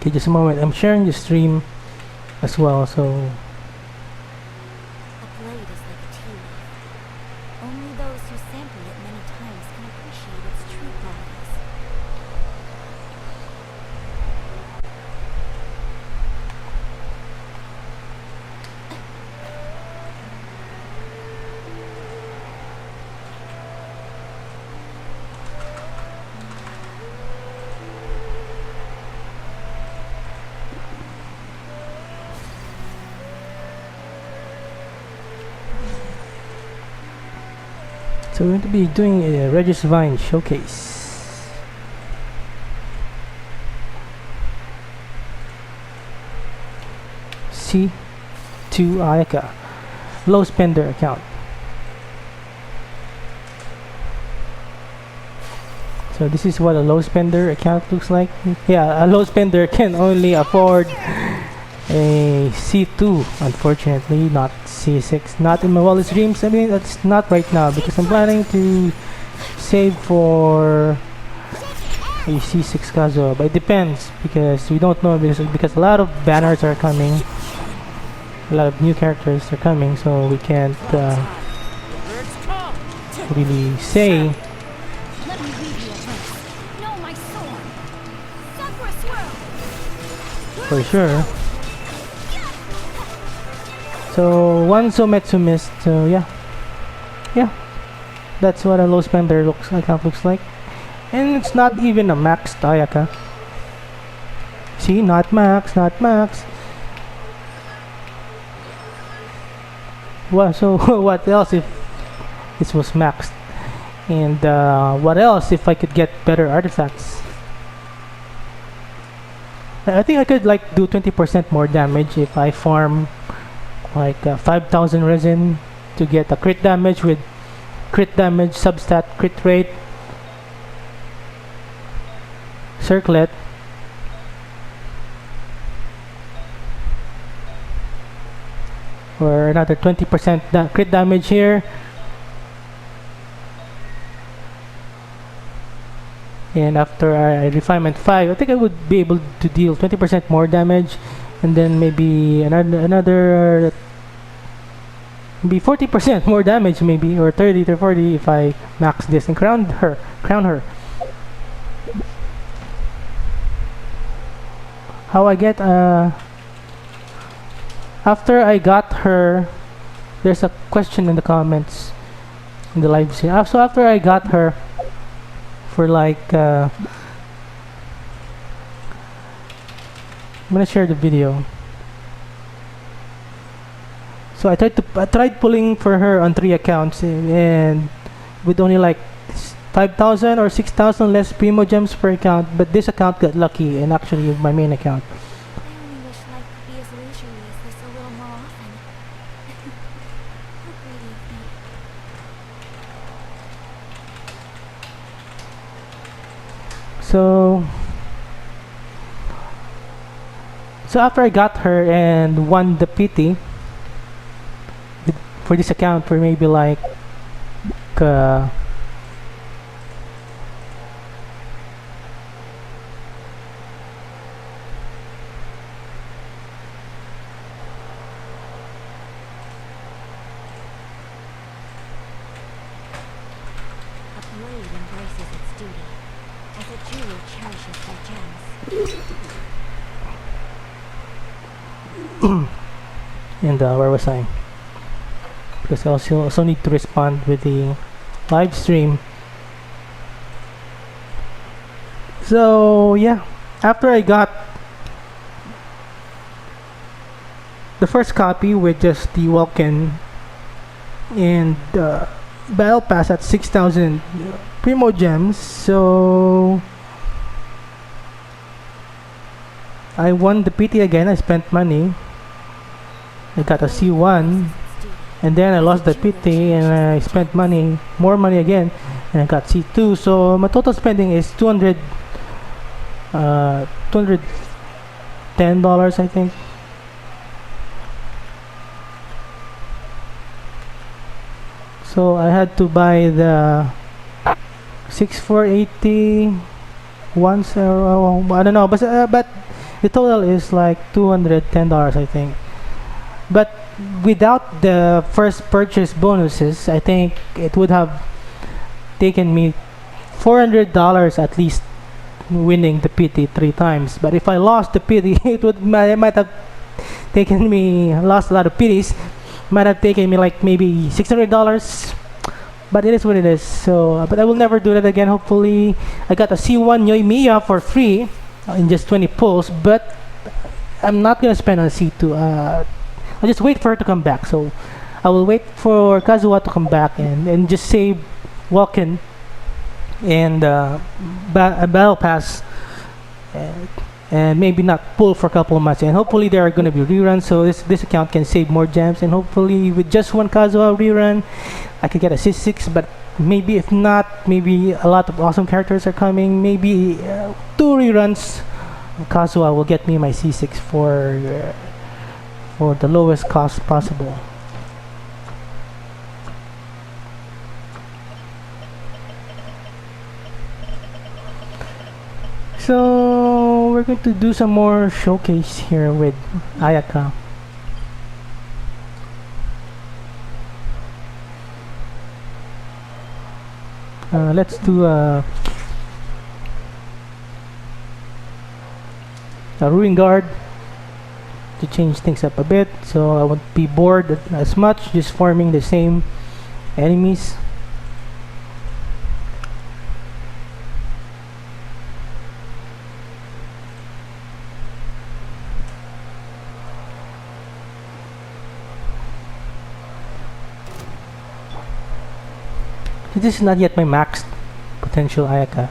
Okay, just a moment. I'm sharing the stream as well, so A blade is like a tea leaf. Only those who sample it many times can appreciate its true qualities. we're going to be doing a Regis Vine showcase. C2 Ayaka low spender account. So this is what a low spender account looks like. Yeah, a low spender can only afford a C2, unfortunately, not C6. Not in my wildest dreams. I mean, that's not right now because I'm planning to save for a C6 Kazuha. But it depends because we don't know because a lot of banners are coming. A lot of new characters are coming, so we can't really say. Let me read you a verse. Know my sword. Suffer a swirl. For sure. So one Sometsu missed. So yeah, that's what a low spender account looks like, and it's not even a maxed Ayaka. See, not max, not max. Well, so what else if this was maxed? And what else if I could get better artifacts? I think I could like do 20% more damage if I farm like 5,000 resin to get a crit damage with crit damage, substat, crit rate, circlet, or another 20% crit damage here, And after I refinement 5, I think I would be able to deal 20% more damage, and then maybe another be 40% more damage, maybe, or 30 to 40 if I max this and crown her. How I get after I got her, there's a question in the comments in the live stream. So after I got her for like I'm gonna share the video. So I tried pulling for her on 3 accounts, and with only like 5,000 or 6,000 less primo gems per account, but this account got lucky, and actually my main account. I only wish life could be as leisurely as this a little more often. How greedy of me. So after I got her and won the PT for this account for maybe like uh, A blade embraces its duty, as a jeweler cherishes their gems. and where was I? Because I also need to respond with the live stream. So yeah, after I got the first copy with just the walk-in and battle pass at 6,000 primo gems, so I won the PT again. I spent money. I got a C1, and then I lost the PT and I spent more money again, and I got C2. So my total spending is $210, I think. So I had to buy the 6480 once, I don't know, but the total is like $210, I think. But without the first purchase bonuses, I think it would have taken me $400 at least, winning the PT 3 times. But if I lost the PT, I might have taken me, lost a lot of PTs, might have taken me like maybe $600. But it is what it is. So, but I will never do that again. Hopefully, I got a C1 Yoimiya for free in just 20 pulls. But I'm not gonna spend on C2. I'll just wait for her to come back. So I will wait for Kazuha to come back and just save walk-in and battle pass, and maybe not pull for a couple of months. And hopefully there are going to be reruns, so this account can save more gems. And hopefully with just one Kazuha rerun, I could get a C6. But maybe if not, maybe a lot of awesome characters are coming. Maybe 2 reruns Kazuha will get me my C6 for the lowest cost possible. So we're going to do some more showcase here with Ayaka. Let's do a Ruin Guard to change things up a bit, so I won't be bored as much just farming the same enemies. This is not yet my max potential Ayaka.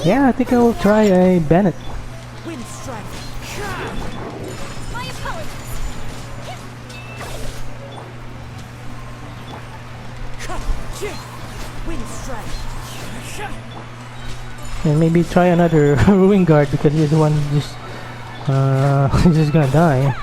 Yeah, I think I will try a Bennett. Wind strike. My apologies. Wind strike. And maybe try another Ruin Guard because this one just just gonna die.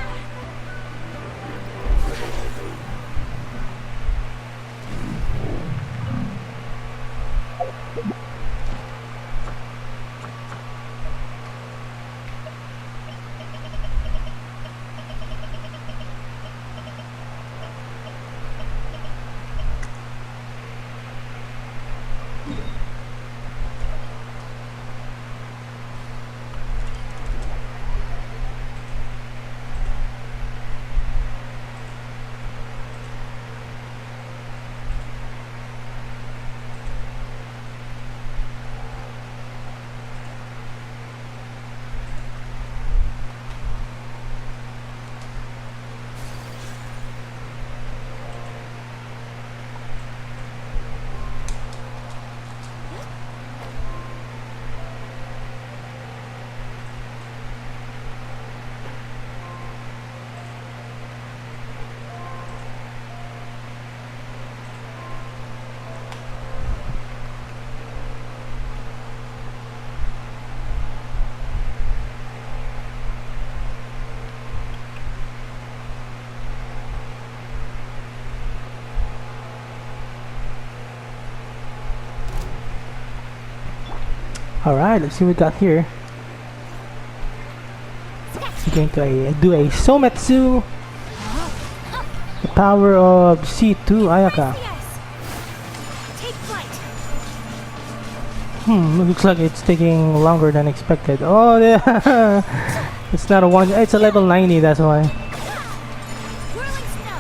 Alright, let's see what we got here. We're going to do a Sometsu. The power of C2 Ayaka. Yes. Take flight. Looks like it's taking longer than expected. Oh, yeah. It's not a one. It's a level 90, that's why. Whirling snow.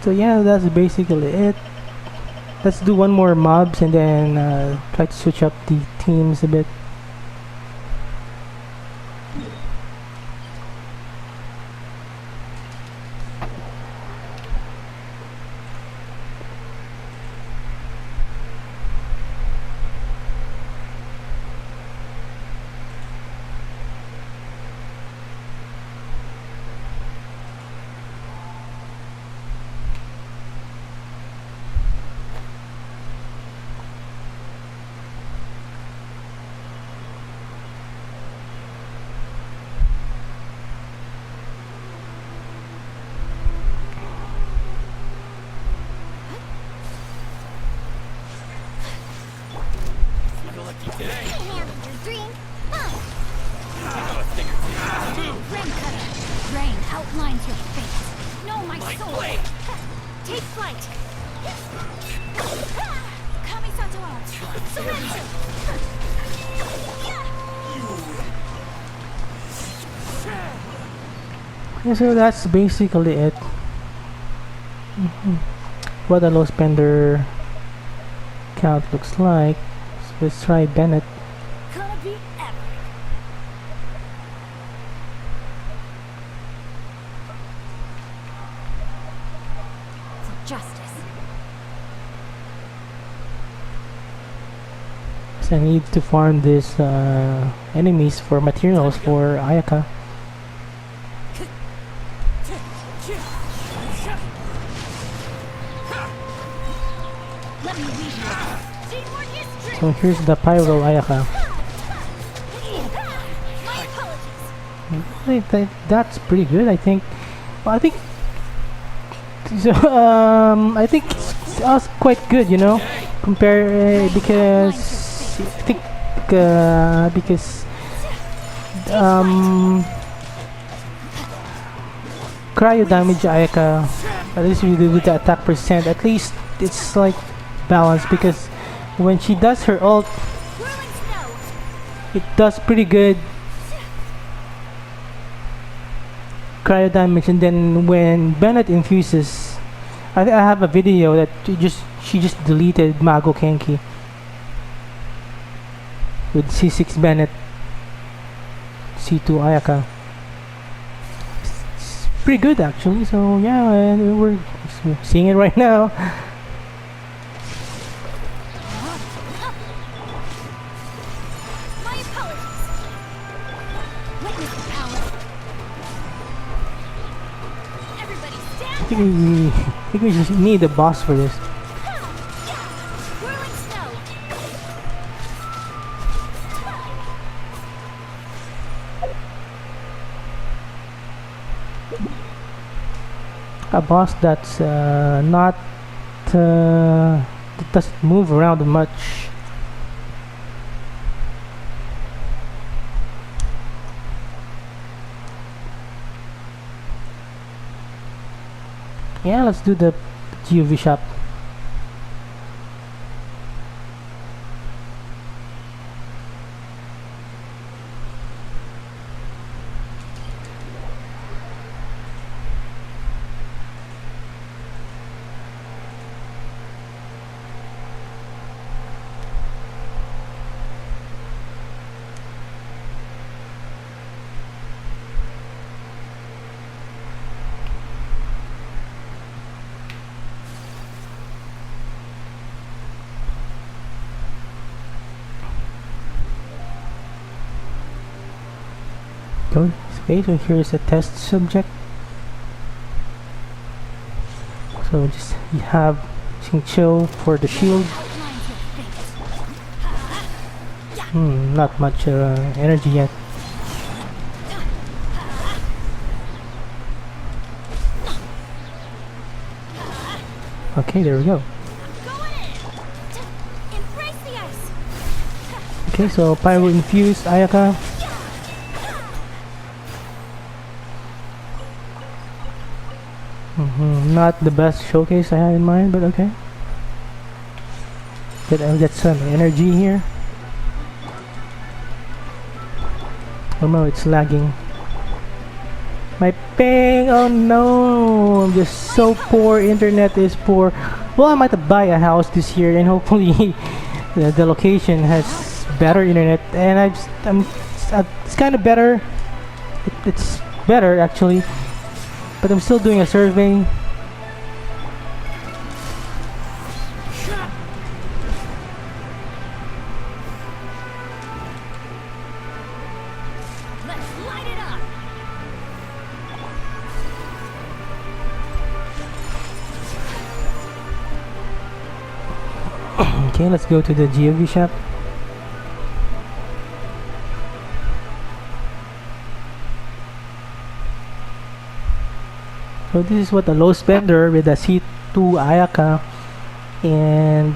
So yeah, that's basically it. Let's do one more mobs and then try to switch up the teams a bit. Handle your drink. Rain cutter. Rain outlines your face. Know my soul. Take flight. Kami-santo arms. Surrender. Yeah, so that's basically it. What a low spender count looks like. So let's try Bennett. Gonna be epic. For justice. So I need to farm these enemies for materials for Ayaka. Let me lead you. Teamwork is strength. So here's the Pyro Ayaka. My apologies. That's pretty good, I think. Well, I think so, I think it's also quite good, you know, compare because I think because cryo damage Ayaka, at least we do with the attack percent, at least it's like balanced because when she does her ult, Whirling snow. it does pretty good cryo damage, and then when Bennett infuses, I have a video that she just deleted Mago Kenki with C6 Bennett, C2 Ayaka. It's pretty good actually. So yeah, and we're seeing it right now. My apologies. Witness the power. Everybody stand. I think we just need a boss for this. Whirling snow. A boss that's not that doesn't move around much. Yeah, let's do the GOV shop. Go. Okay, so here's a test subject. So just you have Xingqiu for the shield. Outlines your fate. Not much energy yet. Okay, there we go. Going in. Embrace the ice. Okay, so Pyro infused Ayaka. Not the best showcase I had in mind, but okay. Get some energy here. Oh no, it's lagging. My ping! Oh no! I'm just so poor. Internet is poor. Well, I might buy a house this year, and hopefully the location has better internet. And it's kind of better. It's better actually, but I'm still doing a survey. Let's light it up. Okay, let's go to the GOV shop. So this is what a low spender with a C2 Ayaka and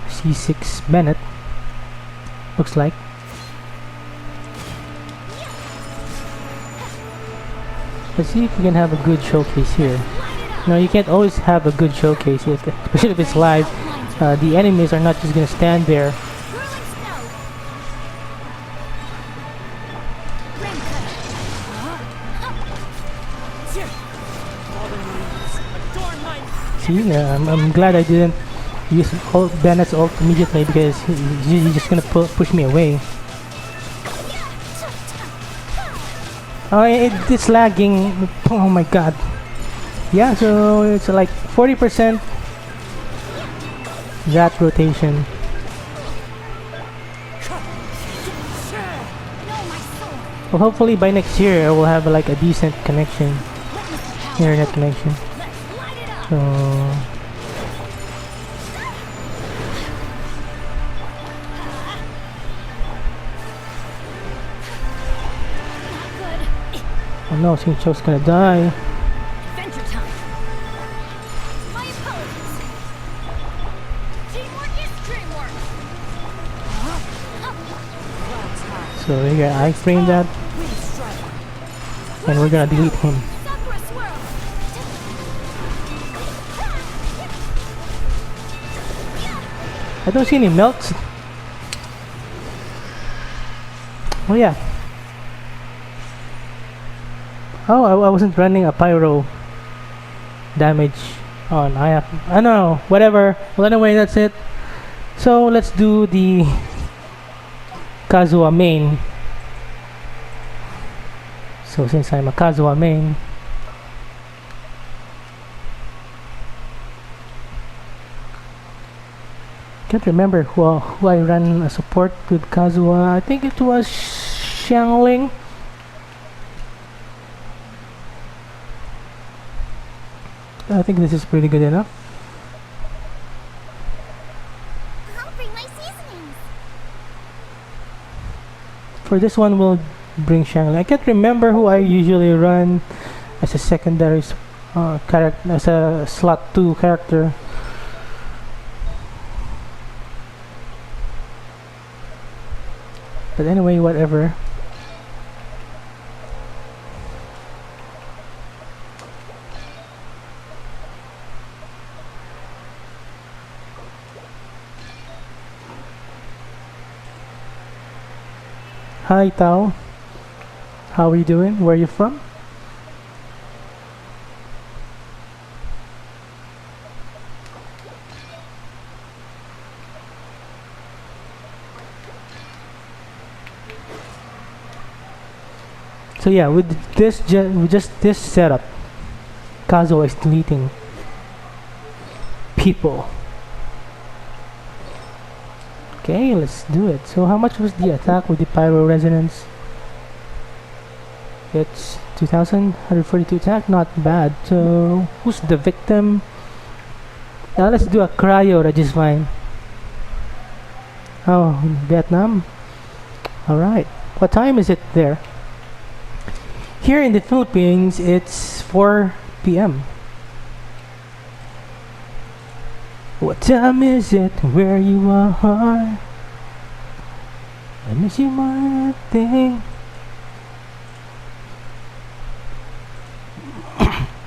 C6 Bennett looks like. Let's see if we can have a good showcase here. No, you can't always have a good showcase, especially if it's live. The enemies are not just gonna stand there. Whirling snow. Rain cutter. Fallen leaves adorn my See, I'm glad I didn't use Bennett's ult immediately because he's just gonna push me away. Oh, it's lagging. Oh my god. Yeah, so it's like 40% that rotation. No, my sword. Well, hopefully by next year I will have like a decent connection, internet connection. Let's light it up. So Not good. oh no, Shincho's gonna die. Adventure time. My apologies. Teamwork is dreamwork. clouds high. So we're gonna iframe that Wind strike. and we're gonna delete him. Sakura swirl. I don't see any melts. Oh yeah. Oh, I wasn't running a pyro damage on Ayak. I don't know, whatever. Well, anyway, that's it. So let's do the Kazuha main. So since I'm a Kazuha main, can't remember who I ran a support with Kazuha. I think it was Xiangling. I think this is pretty good enough. I'll bring my seasonings. For this one, we'll bring Xiangling. I can't remember who I usually run as a secondary character, as a slot 2 character. But anyway, whatever. Hi Tao, how are you doing? Where are you from? So yeah, with just this setup, Kazuha is deleting people. Okay, let's do it. So how much was the attack with the Pyro Resonance? It's 2142 attack, not bad. So who's the victim? Now let's do a cryo, that is fine. Oh, in Vietnam. All right. What time is it there? Here in the Philippines, it's 4 p.m. What time is it where you are? I miss you more thing.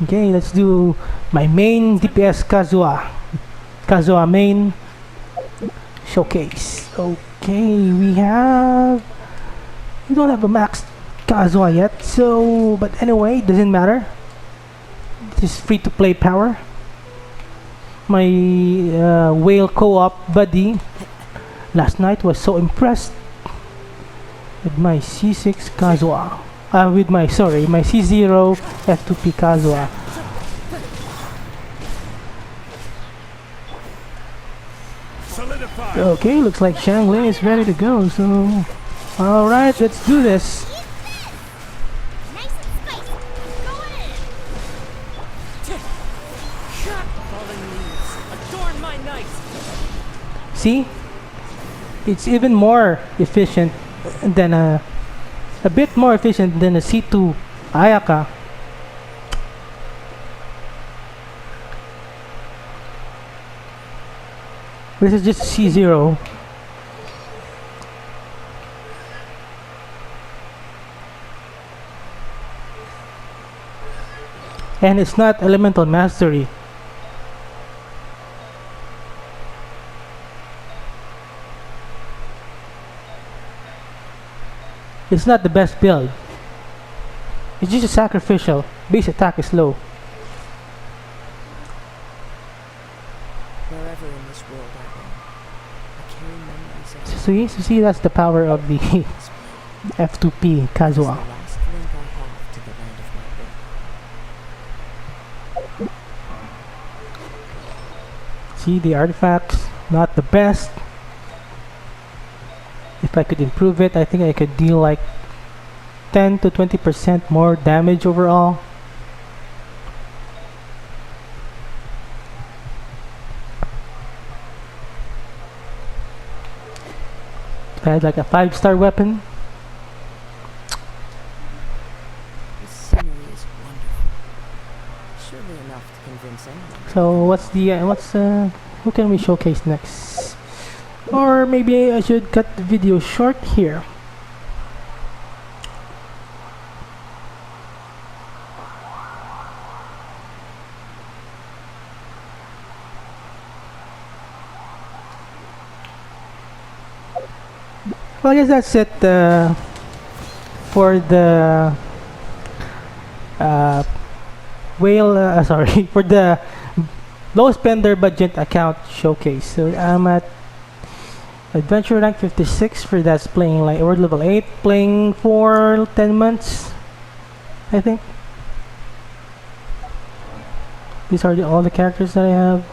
Okay, let's do my main DPS Kazuha. Kazuha main showcase. Okay, we don't have a max Kazuha yet, so but anyway, doesn't matter. This is free to play power. My whale co-op buddy last night was so impressed with my C6 Kazuha. With my C0 F2P Kazuha. Okay, looks like Shanglin is ready to go, so alright, let's do this. Nice and spicy. Go in. Fallen leaves adorn my night. See? It's even more efficient than a bit more efficient than a C2 Ayaka. This is just C0. And it's not elemental mastery. It's not the best build. It's just a sacrificial. Base attack is low. Wherever in this world I go, I carry memories of See, that's the power of the F2P the Kazuha. last link I have to the land of my birth. See, the artifacts, not the best. If I could improve it, I think I could deal like 10 to 20% more damage overall. If I had like a 5-star weapon. This scenery is wonderful. Surely enough to convince anyone. So who can we showcase next? Or maybe I should cut the video short here. Well, I guess that's it for the sorry, for the low spender budget account showcase. So I'm at adventure rank 56 for that's playing like word level 8, playing for 10 months, I think. These are all the characters that I have.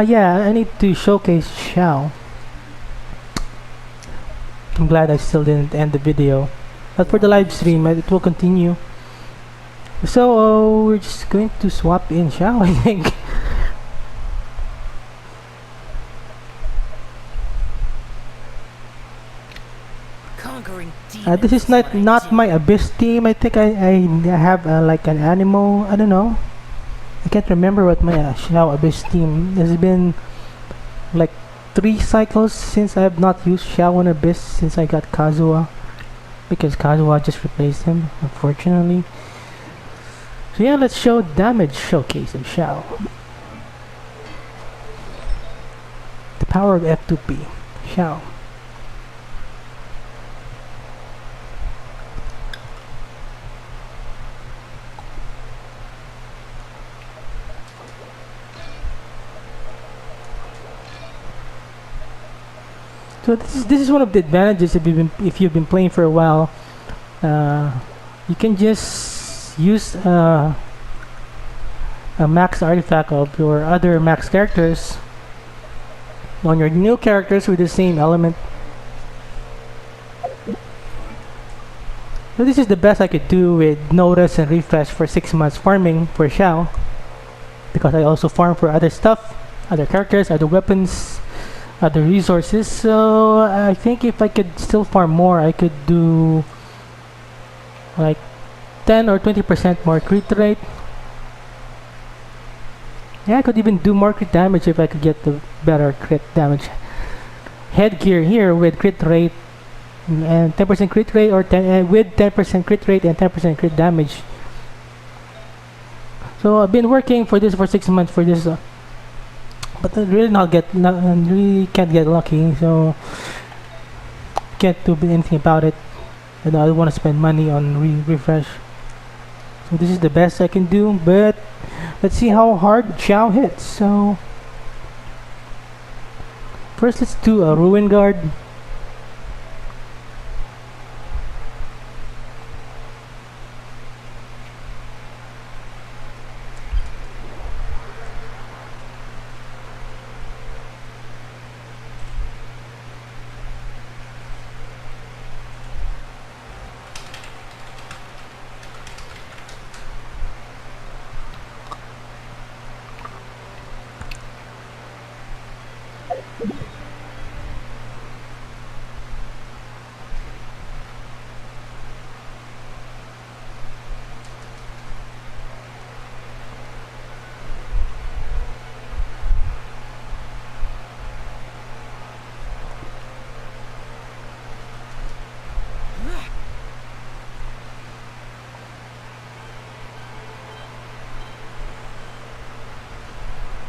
Yeah, I need to showcase Xiao. I'm glad I still didn't end the video, but for the live stream it will continue. So we're just going to swap in Xiao, I think. Conquering This is not my Abyss team. I think I have like an Animo. I don't know. I can't remember what my Xiao Abyss team. There's been like 3 cycles since I have not used Xiao on Abyss since I got Kazuha, because Kazuha just replaced him, unfortunately. So yeah, let's show damage showcase of Xiao. The power of F2P. Xiao. So this is one of the advantages if you've been playing for a while. You can just use a max artifact of your other max characters on your new characters with the same element. So this is the best I could do with notice and refresh for 6 months farming for Xiao. because I also farm for other stuff, other characters, other weapons, other resources. So I think if I could still farm more, I could do like 10 or 20% more crit rate. Yeah, I could even do more crit damage if I could get the better crit damage headgear here with crit rate and 10% crit rate, or with 10% crit rate and 10% crit damage. So I've been working for this for 6 months for this, but I really really can't get lucky. So can't do anything about it. I don't want to spend money on refresh. So this is the best I can do, but let's see how hard Xiao hits. So first let's do a Ruin Guard.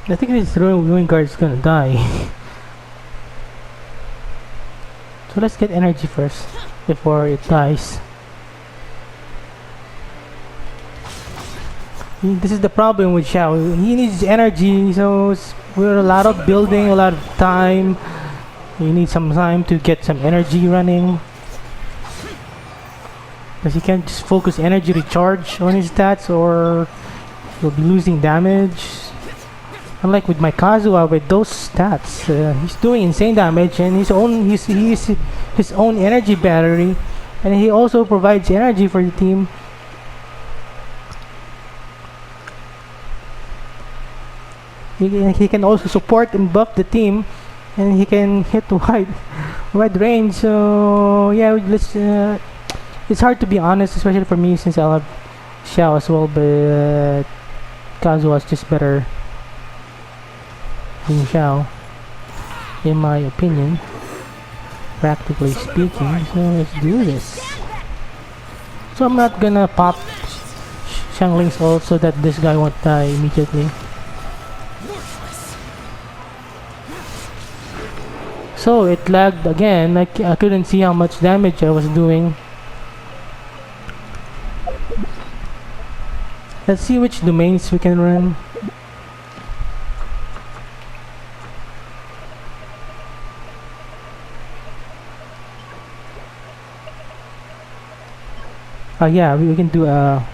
I think this Ruin Guard is gonna die. So let's get energy first before it dies. This is the problem with Xiao. He needs energy, so we're a lot of building, a lot of time. You need some time to get some energy running, because he can't just focus energy recharge on his stats, or he'll be losing damage. Unlike with my Kazuha, with those stats, he's doing insane damage, and his own energy battery, and he also provides energy for the team. He can also support and buff the team, and he can hit the wide range. So yeah, let's. It's hard to be honest, especially for me since I have Xiao as well, but Kazuha is just better than Xiao, in my opinion, practically speaking. So let's do this. So I'm not gonna pop Xiangling's ult so that this guy won't die immediately. So it lagged again. I couldn't see how much damage I was doing. Let's see which domains we can run. Yeah, we can do a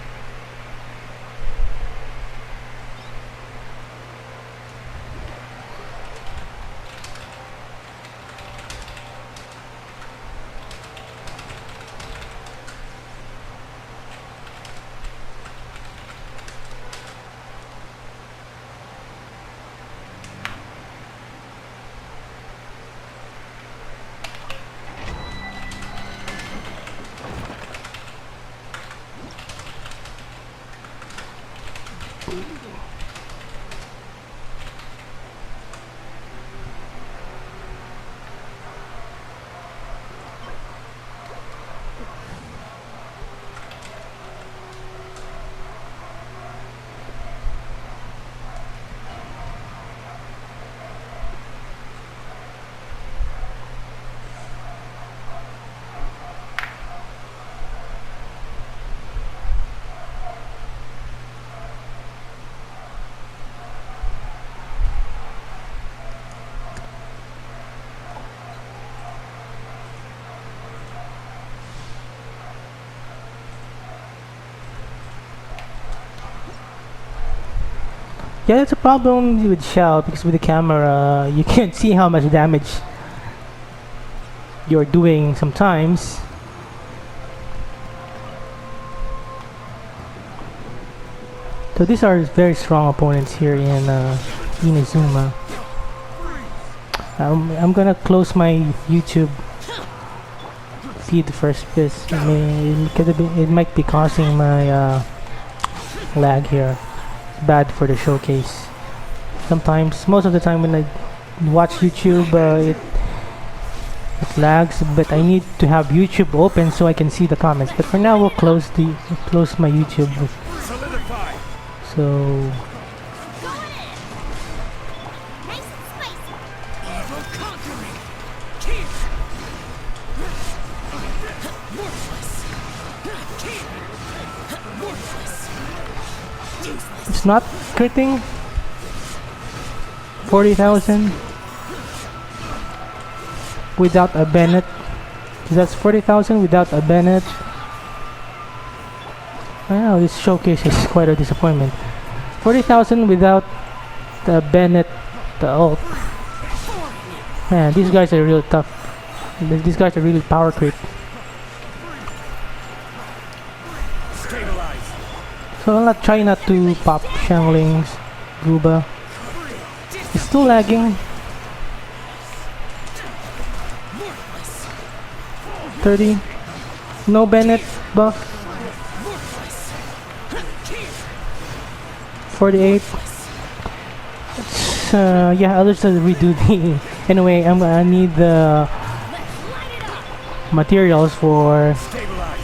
yeah, that's a problem with Xiao, because with the camera you can't see how much damage you're doing sometimes. So So these are very strong opponents here in Inazuma. I'm gonna close my YouTube feed first because it might be causing my lag here. Bad for the showcase. Sometimes, most of the time when I watch YouTube, it lags, but I need to have YouTube open so I can see the comments. But for now, we'll close my YouTube. Solidify. So Nice and spicy. Evil conquering. King. Worthless. King. Worthless. Useless. it's not critting. 40,000 without a Bennett. That's 40,000 without a Bennett. Wow, this showcase is quite a disappointment. 40,000 without the Bennett, the ult. Man, these guys are real tough. These guys are really power creep. Stabilize. So I'm not trying not to pop Shangling's Guba. It's still lagging. 30. No Bennett buff. 48. Yeah, I'll just redo the. Anyway, I need the materials for Stabilize.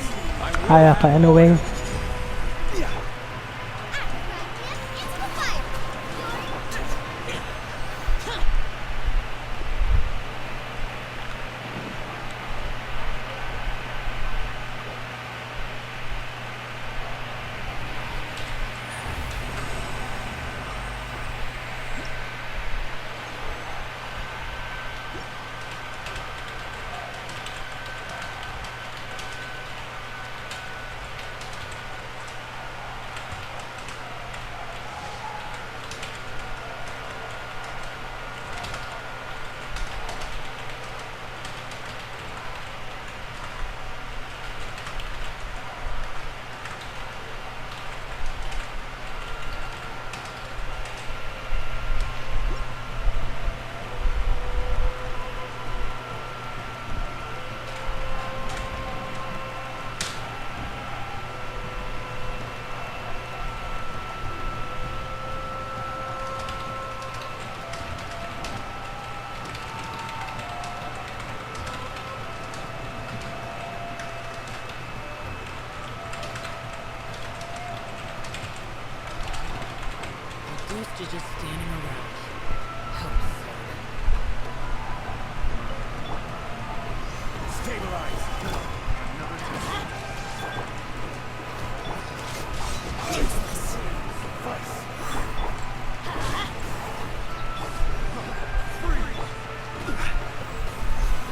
Ayaka anyway. Into the fire. Dudes are just standing around. How absurd. Stabilize.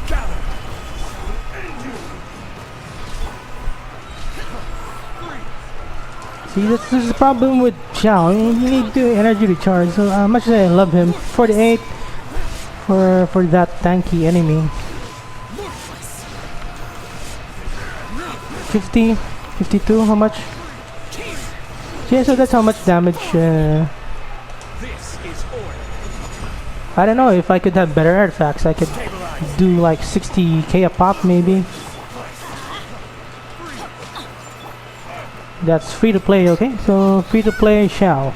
Gather. See, this is the problem with Xiao. You need to energy recharge. So much as I love him, 48 for that tanky enemy. 50, 52. How much? Yeah, so that's how much damage. This is order. I don't know if I could have better artifacts. I could Stabilize. do like 60k a pop maybe. That's free to play, okay? So free to play Xiao.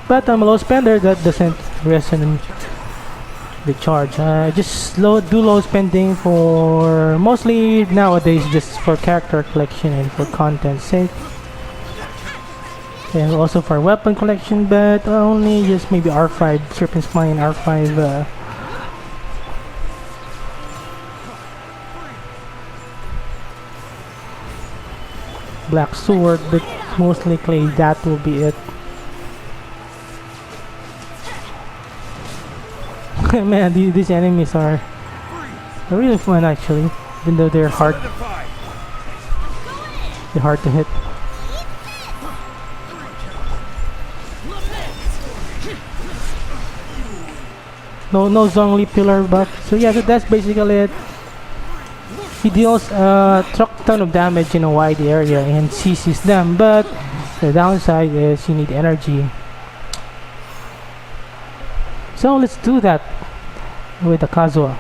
But I'm a low spender, that doesn't resonate the charge. Just do low spending for mostly nowadays just for character collection and for content sake. And also for weapon collection, but only just maybe R5, Serpent Spine, R5. Black Sword, but mostly clay, that will be it. Man, these enemies are really fun actually, even though they're hard Solidify. to hit. No Zhongli pillar buff. So yeah, so that's basically it. He deals a truck ton of damage in a wide area and CCs them, but The downside is you need energy. So let's do that with the Kazuha.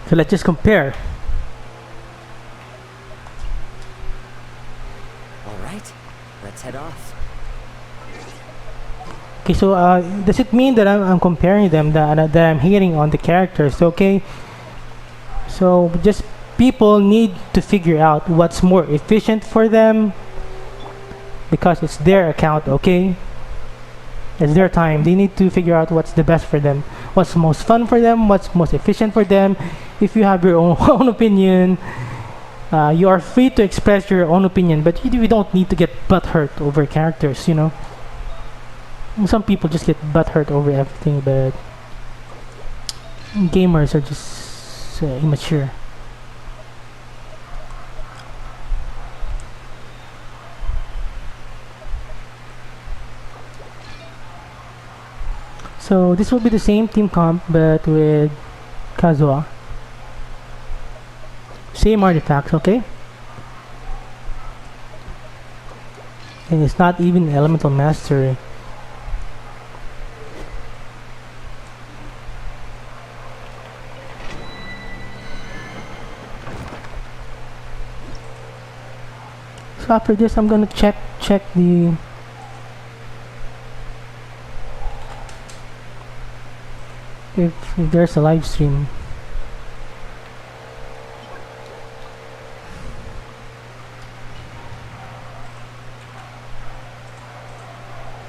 So let's just compare. All right, let's head off. Okay, so does it mean that I'm comparing them, that I'm hating on the characters? Okay, so just people need to figure out what's more efficient for them because it's their account. Okay, it's their time. They need to figure out what's the best for them, what's most fun for them, what's most efficient for them. If you have your own, own opinion, you are free to express your own opinion, but you don't need to get butthurt over characters, you know. Some people just get butthurt over everything, but gamers are just immature. So this will be the same team comp, but with Kazuha. Same artifacts, okay? And it's not even elemental mastery. So after this, I'm gonna check the if there's a live stream.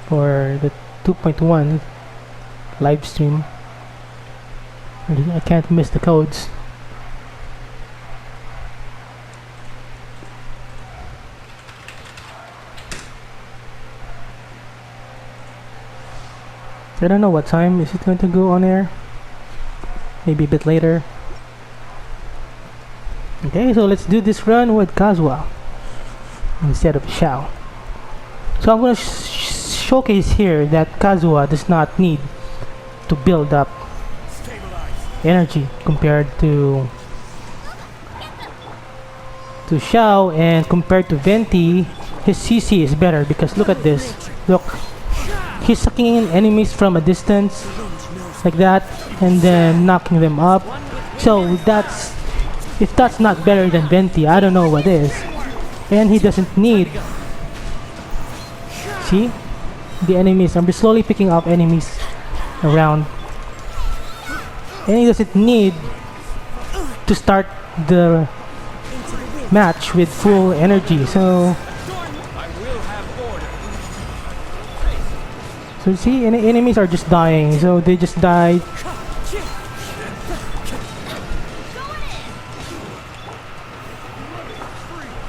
For the 2.1 live stream. I can't miss the codes. I don't know what time is it going to go on air. Maybe a bit later. Okay, so let's do this run with Kazuha instead of Xiao. So I'm going to showcase here that Kazuha does not need to build up energy compared to Xiao, and compared to Venti, his CC is better because look at this. Look, he's sucking in enemies from a distance like that and then knocking them up. So if that's not better than Venti, I don't know what is. And he doesn't need, see, the enemies. I'm slowly picking up enemies around, and he doesn't need to start the match with full energy. So see, enemies are just dying, so they just died.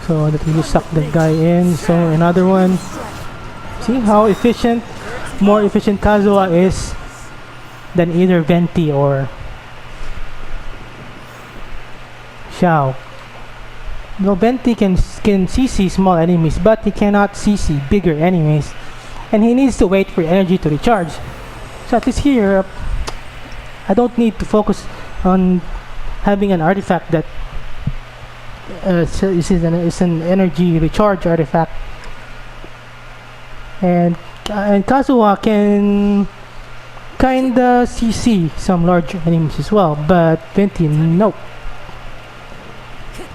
So that we just suck that guy in. So another one. See how efficient, more efficient Kazuha is than either Venti or Xiao. No, Venti can CC small enemies, but he cannot CC bigger enemies, and he needs to wait for energy to recharge. So at least here, I don't need to focus on having an artifact that is an energy recharge artifact. And Kazuha kinda CC some larger enemies as well, but Venti, nope.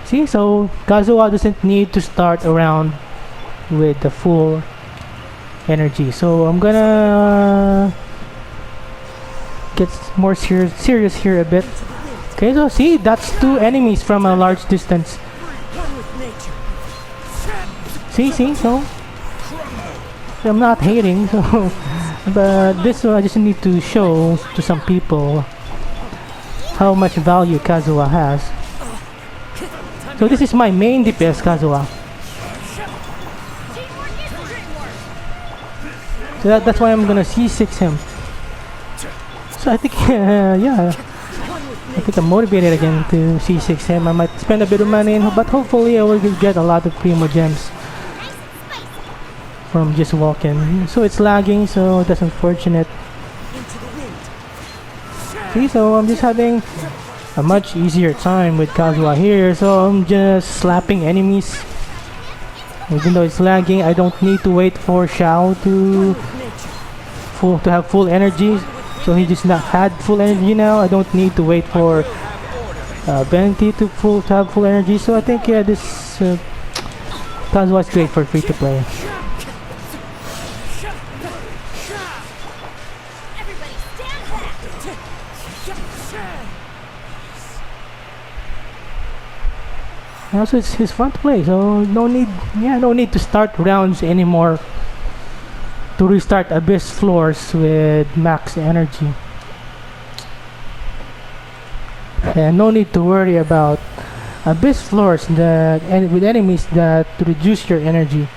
See, so Kazuha doesn't need to start around with the full energy. So I'm gonna get more serious here a bit. Okay, so see, that's two enemies from a large distance. See, so I'm not hating, so but this one I just need to show to some people how much value Kazuha has. So this is my main DPS, Kazuha. So that's why I'm gonna C6 him. So I think, yeah, I think I'm motivated again to C6 him. I might spend a bit of money, but hopefully I will get a lot of primo gems from just walking. So it's lagging, so that's unfortunate. See, so I'm just having a much easier time with Kazuha here, so I'm just slapping enemies. Even though it's lagging, I don't need to wait for Xiao to have full energy. So he just not had full energy now. I don't need to wait for Venti to have full energy. So I think, yeah, this Kazuha is great for free to play. Everybody stand back! And also, it's fun to play, so no need to start rounds anymore to restart abyss floors with max energy, and no need to worry about abyss floors that with enemies that reduce your energy.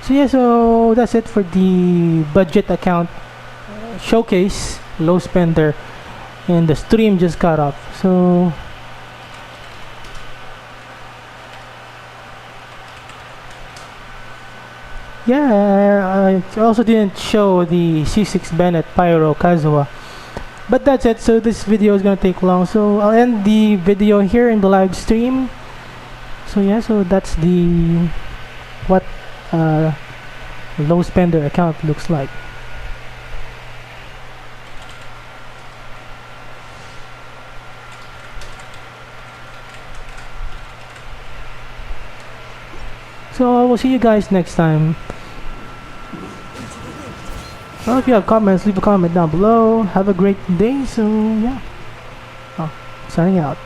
So yeah, so that's it for the budget account showcase, low spender, and the stream just got off. So yeah, I also didn't show the C6 Bennett Pyro Kazuha, but that's it. So this video is gonna take long, so I'll end the video here in the live stream. So yeah, so that's the what low spender account looks like. So I will see you guys next time. Well, if you have comments, leave a comment down below. Have a great day. So yeah, signing out.